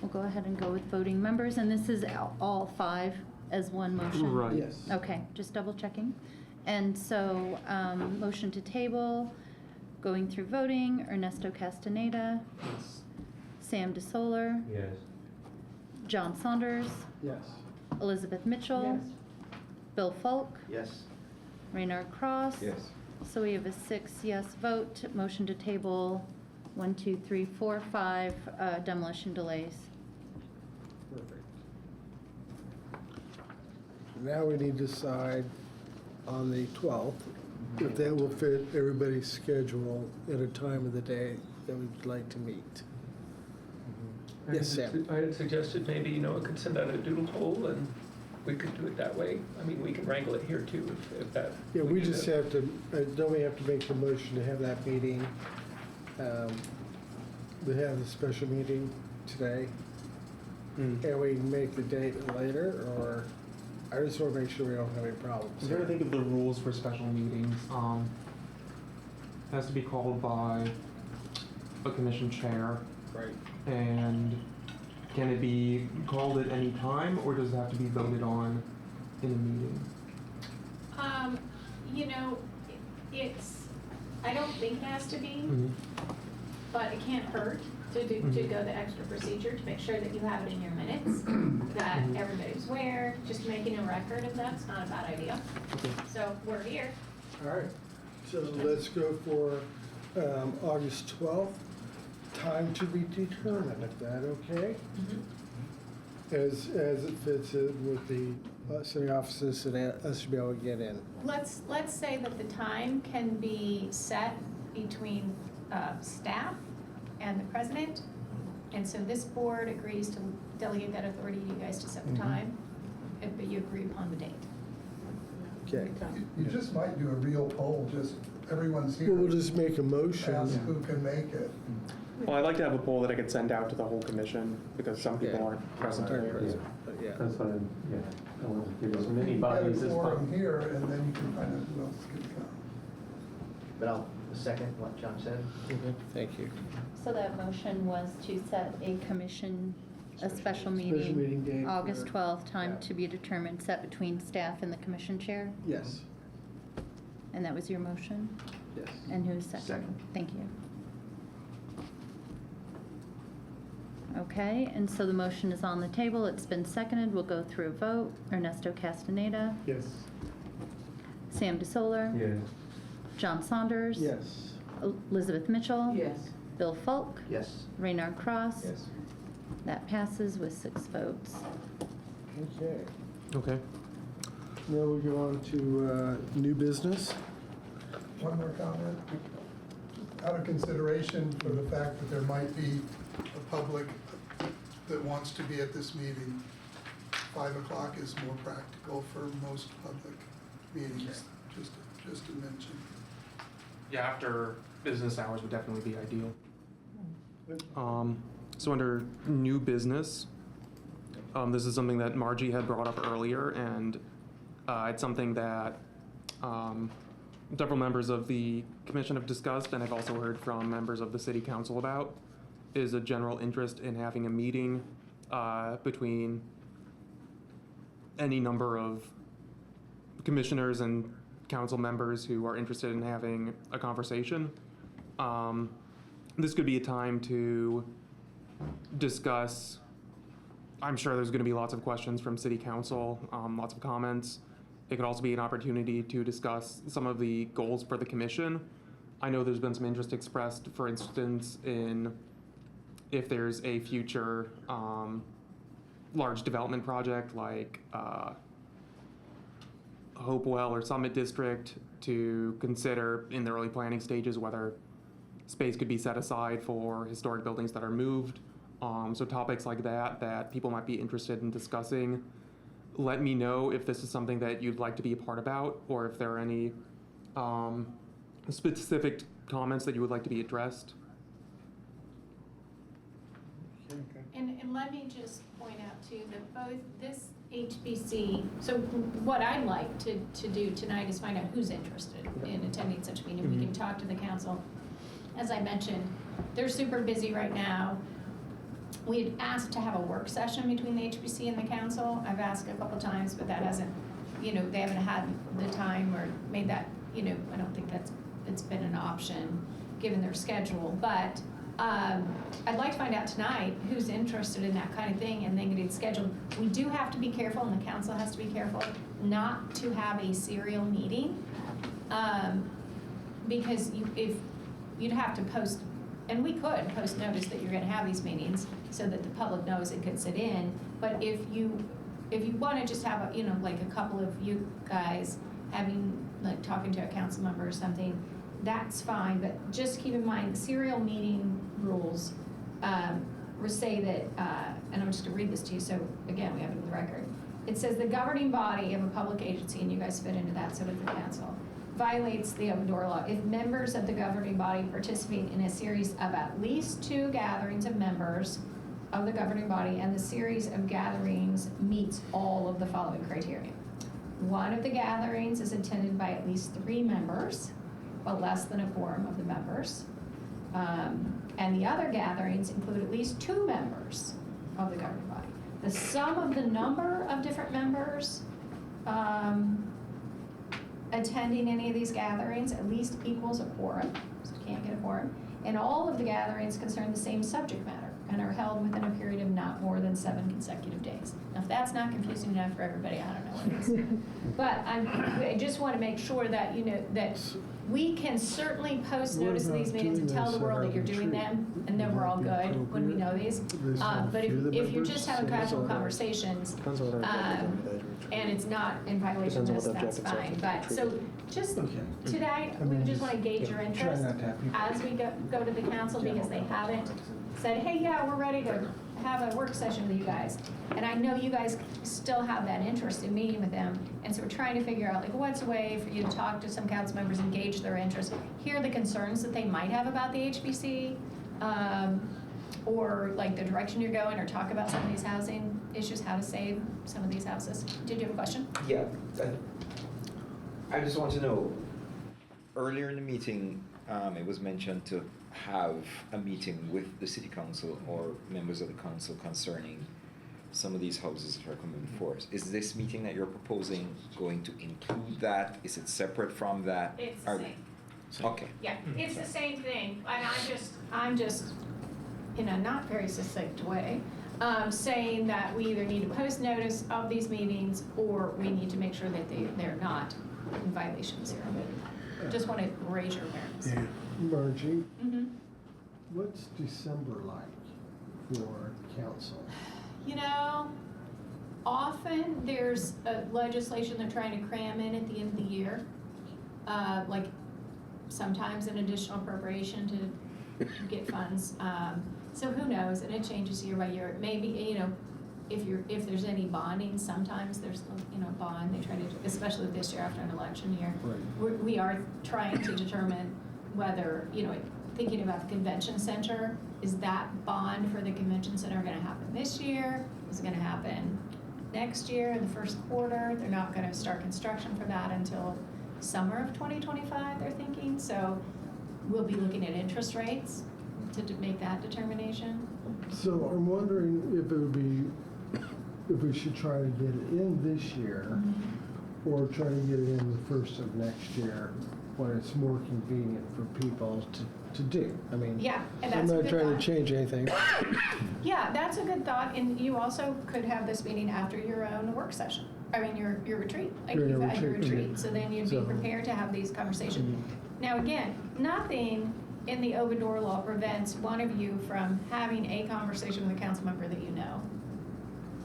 We'll go ahead and go with voting members, and this is all 5 as one motion? Right. Yes. Okay, just double checking. And so, motion to table, going through voting, Ernesto Castaneda, Yes. Sam DeSoler, Yes. John Saunders, Yes. Elizabeth Mitchell, Bill Falk, Yes. Raynard Cross. Yes. So we have a 6 yes vote, motion to table, 1, 2, 3, 4, 5, demolition delays. Perfect. Now we need to decide on the 12th if that will fit everybody's schedule at a time of the day that we'd like to meet. Yes, Sam. I had suggested maybe, I could send out a doodle poll and we could do it that way. I mean, we can wrangle it here too if that. Yeah, we do just that. have to, don't we have to make the motion to have that meeting? We have the special meeting today. Mm. Can we make the date later, or, I just want to make sure we don't have any problems. I'm trying to think of the rules for special meetings. Has to be called by a commission chair. Right. And can it be called at any time, or does it have to be voted on in a meeting? I don't think it has to be, Mhm. but it can't hurt to go the extra procedure to make sure that you have it in your minutes, that everybody's aware, just making a record of that's not a bad idea. Okay. So we're here. All right, so let's go for August 12th, time to be determined, if that okay? As it fits in with the city offices and us to be able to get in. Let's say that the time can be set between staff and the president. And so this board agrees to delegate that authority to you guys to set the time, but you agree upon the date. Okay. You just might do a real poll, just everyone's here. Well, we'll just make a motion. Ask who can make it. Well, I'd like to have a poll that I could send out to the whole commission, because some people Yeah. aren't present Aren't here. present, but yeah. That's what I want to give as many You get a bodies as forum possible. here, and then you can find out who else can come. But I'll second what John said. Okay, thank you. So that motion was to set a commission, a special Special meeting meeting, date August for- 12th, time Yeah. to be determined, set between staff and the commission chair? Yes, And that was your motion? yes. And who's second? Second. Thank you. Okay, and so the motion is on the table, it's been seconded, we'll go through a vote. Ernesto Castaneda, Yes. Sam DeSoler, Yes. John Saunders. Yes. Elizabeth Mitchell. Yes. Bill Falk, Yes. Raynard Cross. Yes. That passes with 6 votes. Okay. Okay. Now we go on to new business. One more comment. Out of consideration for the fact that there might be a public that wants to be at this meeting, 5 o'clock is more practical for most public meetings, just to mention. Yeah, after business hours would definitely be ideal. So under new business, this is something that Margie had brought up earlier, and it's something that several members of the commission have discussed, and I've also heard from members of the city council about, is a general interest in having a meeting between any number of commissioners and council members who are interested in having a conversation. This could be a time to discuss, I'm sure there's going to be lots of questions from city council, lots of comments. It could also be an opportunity to discuss some of the goals for the commission. I know there's been some interest expressed, for instance, in if there's a future large development project like Hopewell or Summit District, to consider in the early planning stages whether space could be set aside for historic buildings that are moved. So topics like that people might be interested in discussing. Let me know if this is something that you'd like to be a part about, or if there are any specific comments that you would like to be addressed. And let me just point out too, that both this HBC, so what I'd like to do tonight is find out who's interested in attending such a meeting. We can talk to the council as I mentioned, they're super busy right now. We had asked to have a work session between the HBC and the council. I've asked a couple times, but that hasn't, they haven't had the time or made that, I don't think it's been an option given their schedule. But I'd like to find out tonight who's interested in that kind of thing and then get it scheduled. We do have to be careful, and the council has to be careful, not to have a serial meeting. Because if you'd have to post, and we could post notice that you're gonna have these meetings so that the public knows it could sit in. But if you wanna just have like a couple of you guys talking to a council member or something, that's fine, but just keep in mind the serial meeting rules say that, and I'm just gonna read this to you, so again, we have it in the record. It says the governing body of a public agency, and you guys fit into that, so does the council, violates the open door law if members of the governing body participate in a series of at least 2 gatherings of members of the governing body, and the series of gatherings meets all of the following criteria. One of the gatherings is attended by at least 3 members, but less than a quorum of the members. And the other gatherings include at least 2 members of the governing body. The sum of the number of different members attending any of these gatherings at least equals a quorum, so you can't get a quorum. And all of the gatherings concern the same subject matter and are held within a period of not more than 7 consecutive days. Now, if that's not confusing enough for everybody, I don't know what it is. But I just want to make sure that, that we can certainly post notice of these meetings and tell the world that you're doing them, and then we're all good when we know these. But if you're just having casual conversations, and it's not in violation of this, that's fine. But so just today, we just want to gauge your interest as we go to the council, because they haven't said, hey, yeah, we're ready to have a work session with you guys. And I know you guys still have that interest in meeting with them. And so we're trying to figure out, like, what's a way for you to talk to some council members, engage their interest, hear the concerns that they might have about the HBC, or like the direction you're going, or talk about some of these housing issues, how to save some of these houses. Did you have a question? Yeah, I just want to know, earlier in the meeting, it was mentioned to have a meeting with the city council or members of the council concerning some of these houses that are coming before us. Is this meeting that you're proposing going to include that? Is it separate from that? It's the same. Okay. Yeah, it's the same thing, and I'm just, in a not very succinct way, saying that we either need to post notice of these meetings, or we need to make sure that they're not in violation of zero. Just want to raise your awareness. Yeah. Margie, Mm-hmm. what's December like for council? Often there's legislation they're trying to cram in at the end of the year, like sometimes an additional appropriation to get funds. So who knows? And it changes year by year. Maybe if there's any bonding, sometimes there's bond. They try to, especially this year after an election year. Right. We are trying to determine whether thinking about the convention center, is that bond for the convention center going to happen this year? Is it going to happen next year in the first quarter? They're not going to start construction for that until summer of 2025, they're thinking. So we'll be looking at interest rates to make that determination. So I'm wondering if we should try to get it in this year, or try to get it in the first of next year, when it's more convenient for people to do. I mean, Yeah, and I'm that's a not good trying thought. to change anything. Yeah, that's a good thought, and you also could have this meeting after your own work session. I mean, your retreat, like Your you've had your retreat, retreat, so then you'd be So- prepared to have these conversations. Now, again, nothing in the open door law prevents one of you from having a conversation with a council member that you know.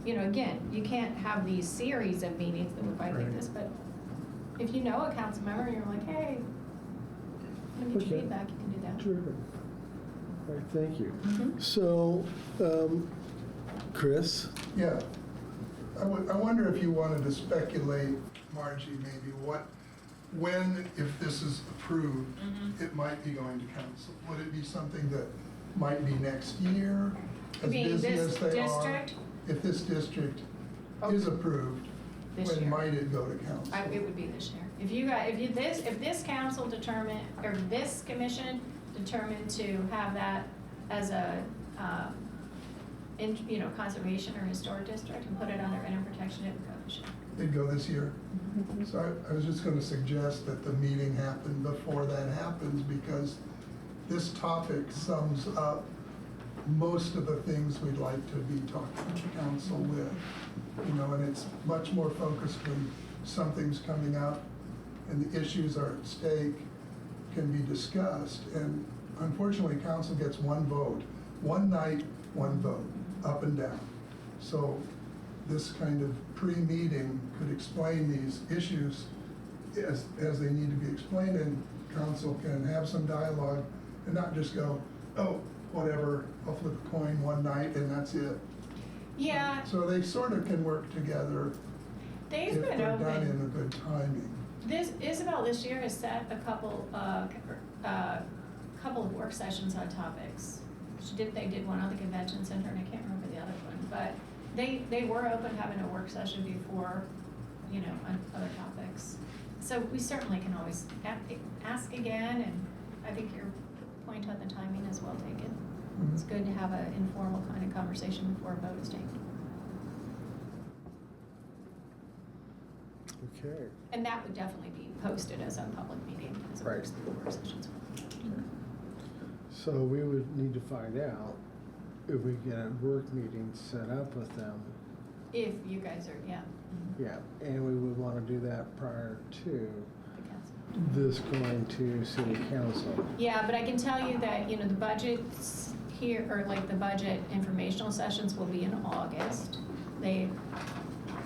Again, you can't have these series of meetings that would violate Right. this, but if you know a council member, and you're like, hey, let me get your Okay. feedback, you can do that. Terrific. All right, thank you. Mhm. So, Chris? Yeah. I wonder if you wanted to speculate, Margie, maybe when, if this is approved, it might be going to council. Would it be something that might be next year? As Being busy this as they are? district? If this district Okay. is approved, This when year. might it go to council? It would be this year. If this council determine, or this commission determined to have that as a, conservation or historic district and put it under inner protection of the commission. They'd go this year. So I was just gonna suggest that the meeting happen before that happens, because this topic sums up most of the things we'd like to be talking to council with. And it's much more focused when something's coming up and the issues are at stake, can be discussed. And unfortunately, council gets one vote, one night, one vote, up and down. So this kind of pre-meeting could explain these issues as they need to be explained, and council can have some dialogue and not just go, oh, whatever, I'll flip a coin one night and that's it. Yeah, So they sort of can work together they've if been they're done in open. a good timing. Isabel this year has set a couple of work sessions on topics. They did one on the convention center, and I can't remember the other one, but they were open having a work session before, on other topics. So we certainly can always ask again, and I think your point on the timing is well taken. It's good to have an informal kind of conversation before a vote is taken. Okay. And that would definitely be posted as a public meeting, as a Right. work sessions. So we would need to find out if we get a work meeting set up with them. If you guys are, yeah, Yeah, and we would want to do that prior to the council. this going to city council. Yeah, but I can tell you that, the budgets here, or like the budget informational sessions will be in August. They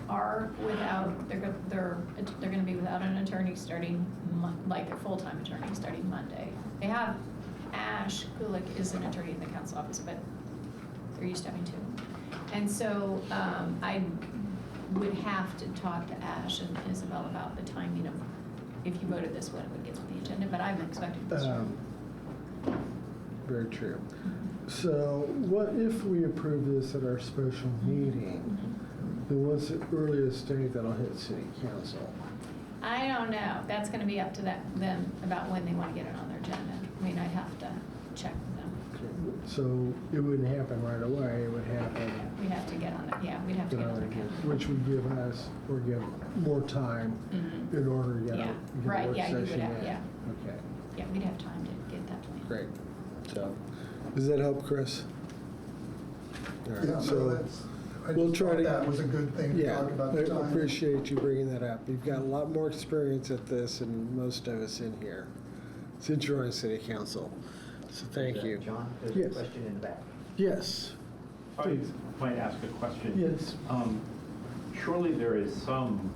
are without, they're gonna be without an attorney starting, like a full-time attorney starting Monday. They have Ash Kulik is an attorney in the council office, but they're used to having two. And so, I would have to talk to Ash and Isabel about the timing of, if you voted this, when it would get on the agenda, but I'm expecting this year. Very true. So what if we approve this at our special meeting? Then what's the earliest date that'll hit city council? I don't know. That's gonna be up to them about when they wanna get it on their agenda. I mean, I'd have to check with them. So it wouldn't happen right away, it would happen. We'd have to get on it, yeah, we'd have to get on their calendar. Which would give us, or give more time in order to get Yeah, a right, work yeah, you would session have, in. yeah. Okay, Yeah, we'd have time to get that plan. great. So, does that help, Chris? All right, Yeah, no, so that's, I we'll just try thought to- that was a good thing to yeah, talk about I the time. appreciate you bringing that up. You've got a lot more experience at this than most of us in here, since you're on city council. So thank you. John, there's Yes. a question in the back. Yes, I might ask a question. yes. Surely there is some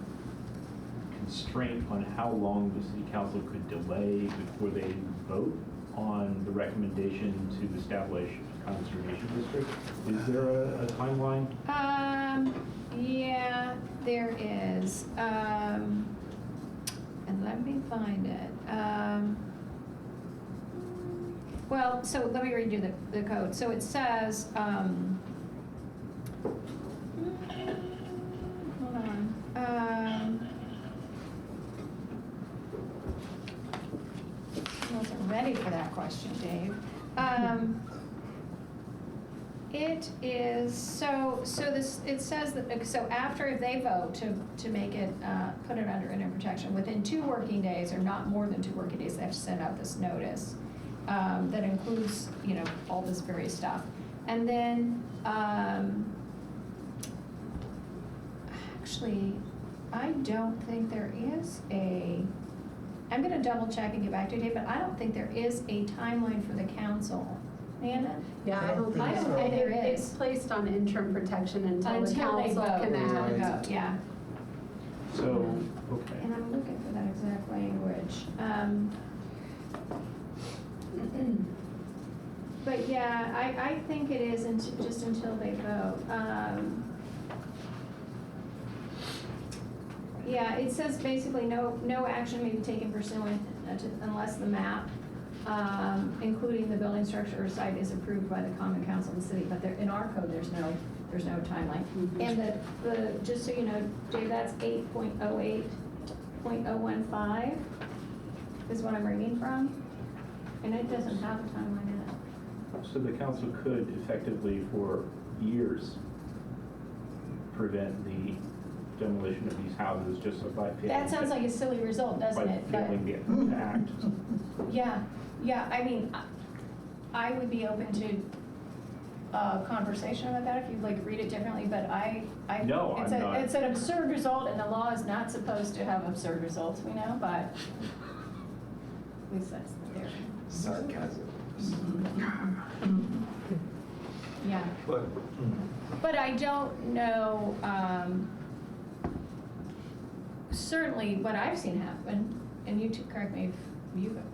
constraint on how long the city council could delay before they vote on the recommendation to establish a conservation district. Is there a timeline? Yeah, there is. And let me find it. Well, so let me read you the code. So it says, hold on. I wasn't ready for that question, Dave. It is, it says that, so after if they vote to make it, put it under inner protection, within 2 working days, or not more than 2 working days, they have to send out this notice. That includes, all this various stuff. And then, actually, I don't think there is I'm gonna double check and get back to you, Dave, but I don't think there is a timeline for the council. Amanda? Yeah, I don't think I don't so. think there It's is. placed on interim protection until the Until they council vote. can Until they act. vote, yeah. So, okay. And I'm looking for that exact language. But yeah, I think it is just until they vote. Yeah, it says basically no action may be taken pursuant unless the map, including the building structure or site, is approved by the common council of the city. But in our code, there's no timeline. And the just so you know, Dave, that's 8.08.015 is what I'm reading from. And it doesn't have a timeline in it. So the council could effectively, for years, prevent the demolition of these houses just by failing. That sounds like a silly result, doesn't it? By But- failing the act. Yeah, I mean, I would be open to a conversation about that if you'd like to read it differently, but No, it's I'm not. It's an absurd result, and the law is not supposed to have absurd results, we know, but at least that's the theory. Sarcasm. Yeah. But I don't know, certainly what I've seen happen, and you two correct me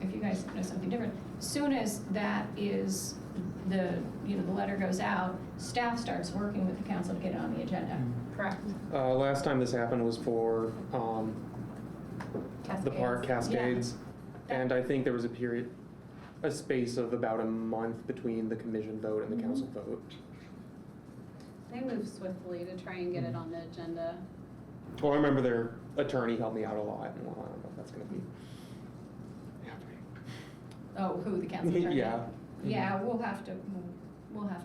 if you guys know something different, soon as that is the letter goes out, staff starts working with the council to get it on the agenda. Correct. Last time this happened was for the park Cascades, and I think there was a space of about a month between the commission vote and the council vote. They move swiftly to try and get it on the agenda. Well, I remember their attorney helped me out a lot, and well, I don't know if that's going to be. Oh, who, the council attorney? Yeah. Yeah, we'll have to probably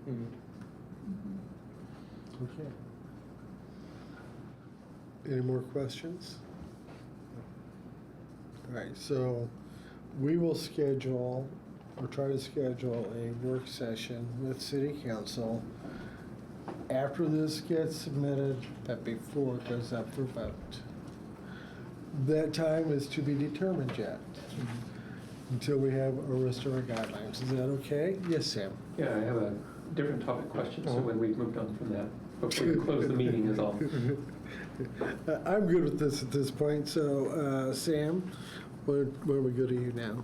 lead. Okay. Any more questions? All right, so we will schedule, or try to schedule a work session with city council after this gets submitted, but before it goes up for vote. That time is to be determined yet, until we have a restored guidelines. Is that okay? Yes, Sam? Yeah, I have a different topic question, so when we've moved on from that, before you close the meeting is all. I'm good with this at this point, so Sam, where we go to you now?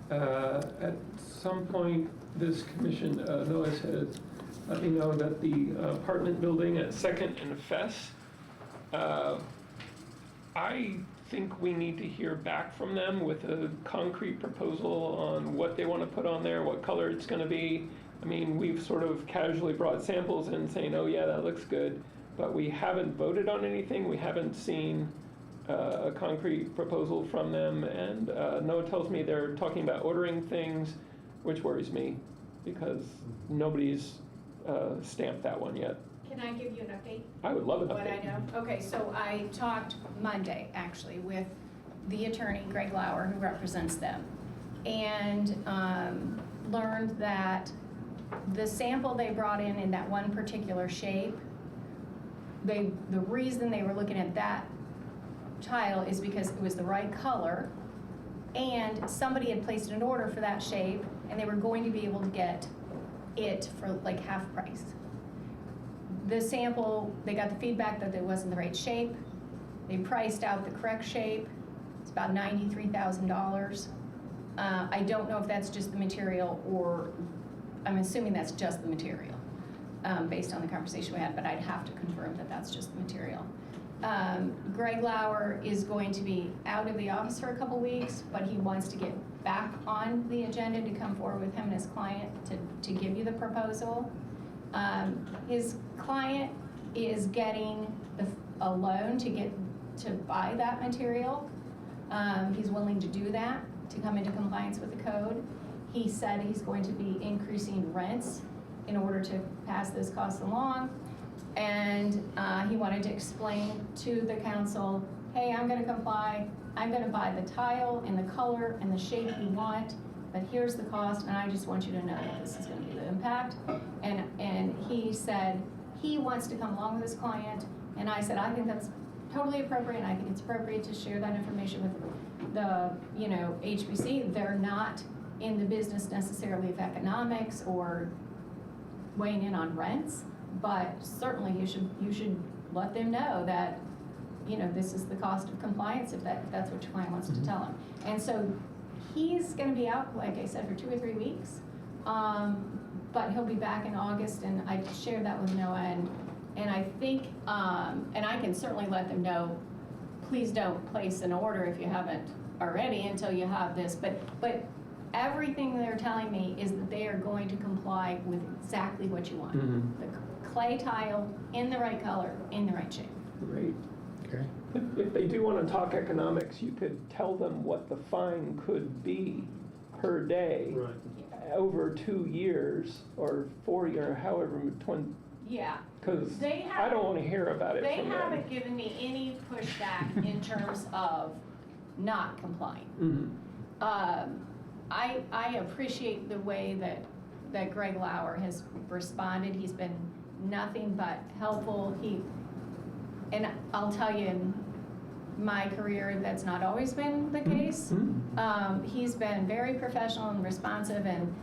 At some point, this commission, Noah's has let me know that the apartment building at 2nd and Fess, I think we need to hear back from them with a concrete proposal on what they want to put on there, what color it's going to be. I mean, we've sort of casually brought samples in saying, oh yeah, that looks good, but we haven't voted on anything. We haven't seen a concrete proposal from them, and Noah tells me they're talking about ordering things, which worries me because nobody's stamped that one yet. Can I give you an update? I would love an What I update. know? Okay, so I talked Monday, actually, with the attorney, Greg Lauer, who represents them, and learned that the sample they brought in that one particular shape, the reason they were looking at that tile is because it was the right color, and somebody had placed an order for that shape, and they were going to be able to get it for like half price. The sample, they got the feedback that it wasn't the right shape. They priced out the correct shape. It's about $93,000. I don't know if that's just the material, or I'm assuming that's just the material based on the conversation we had, but I'd have to confirm that that's just the material. Greg Lauer is going to be out of the office for a couple weeks, but he wants to get back on the agenda to come forward with him and his client to give you the proposal. His client is getting a loan to buy that material. He's willing to do that to come into compliance with the code. He said he's going to be increasing rents in order to pass this cost along. And he wanted to explain to the council, hey, I'm gonna comply. I'm gonna buy the tile in the color and the shape you want, but here's the cost, and I just want you to know that this is gonna be the impact. And he said he wants to come along with his client, and I said, I think that's totally appropriate, and I think it's appropriate to share that information with the, HBC. They're not in the business necessarily of economics or weighing in on rents, but certainly you should let them know that, this is the cost of compliance if that's what your client wants to tell them. And so he's gonna be out, like I said, for 2 or 3 weeks, but he'll be back in August, and I shared that with Noah, and I think, and I can certainly let them know, please don't place an order if you haven't already until you have this, but everything they're telling me is that they are going to comply with exactly what you want. The clay tile in the right color, in the right shape. Great. Okay. If they do want to talk economics, you could tell them what the fine could be per day over 2 years or 40 or however, 20, Yeah. because They I don't want to hear about it They from them. haven't given me any pushback in terms of not complying. Mhm. I appreciate the way that Greg Lauer has responded. He's been nothing but helpful. And I'll tell you, in my career, that's not always been the case. He's been very professional and responsive and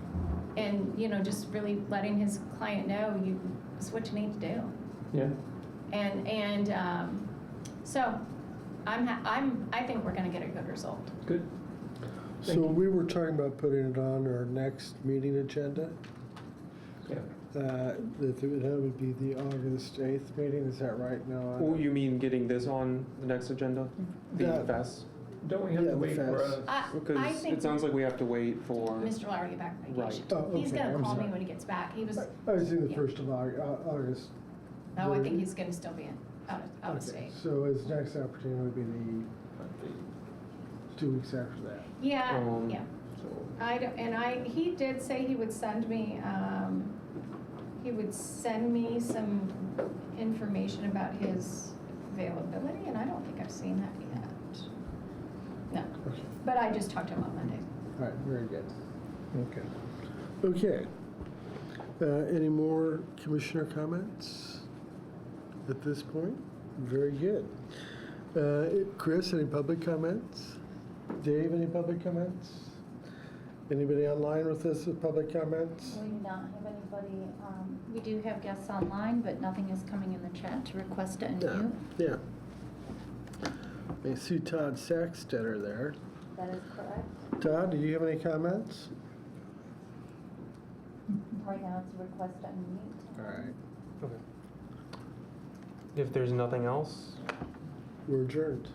you know, just really letting his client know it's what you need to do. Yeah. And so I think we're gonna get a good result. Good. So we were talking about putting it on our next meeting agenda. Yeah. That would be the August 8th meeting, is that right now? Oh, you mean getting this on the next agenda? The That- fest? Don't we have Yeah, to the wait for fest. a? Because think- it sounds like we have to wait for. Mr. Lauer get back from vacation. Right. Oh, He's okay, gonna I'm call me sorry. when he gets back. He was, I was in the yeah. 1st of August. no, I think he's gonna still be out of Okay, state. so his next opportunity would be the 2 weeks after that. Yeah, Um, yeah. So, He did say he would send me, some information about his availability, and I don't think I've seen that yet. No, Okay. but I just talked to him on Monday. All right, very good. Okay. Any more commissioner comments at this point? Very good. Chris, any public comments? Dave, any public comments? Anybody online with us with public comments? We do not have anybody, we do have guests online, but nothing is coming in the chat to request to unmute. Yeah. I see Todd Saxtetter there. That is correct. Todd, do you have any comments? Right now it's a request to unmute. All right. okay. If there's nothing else, We're adjourned.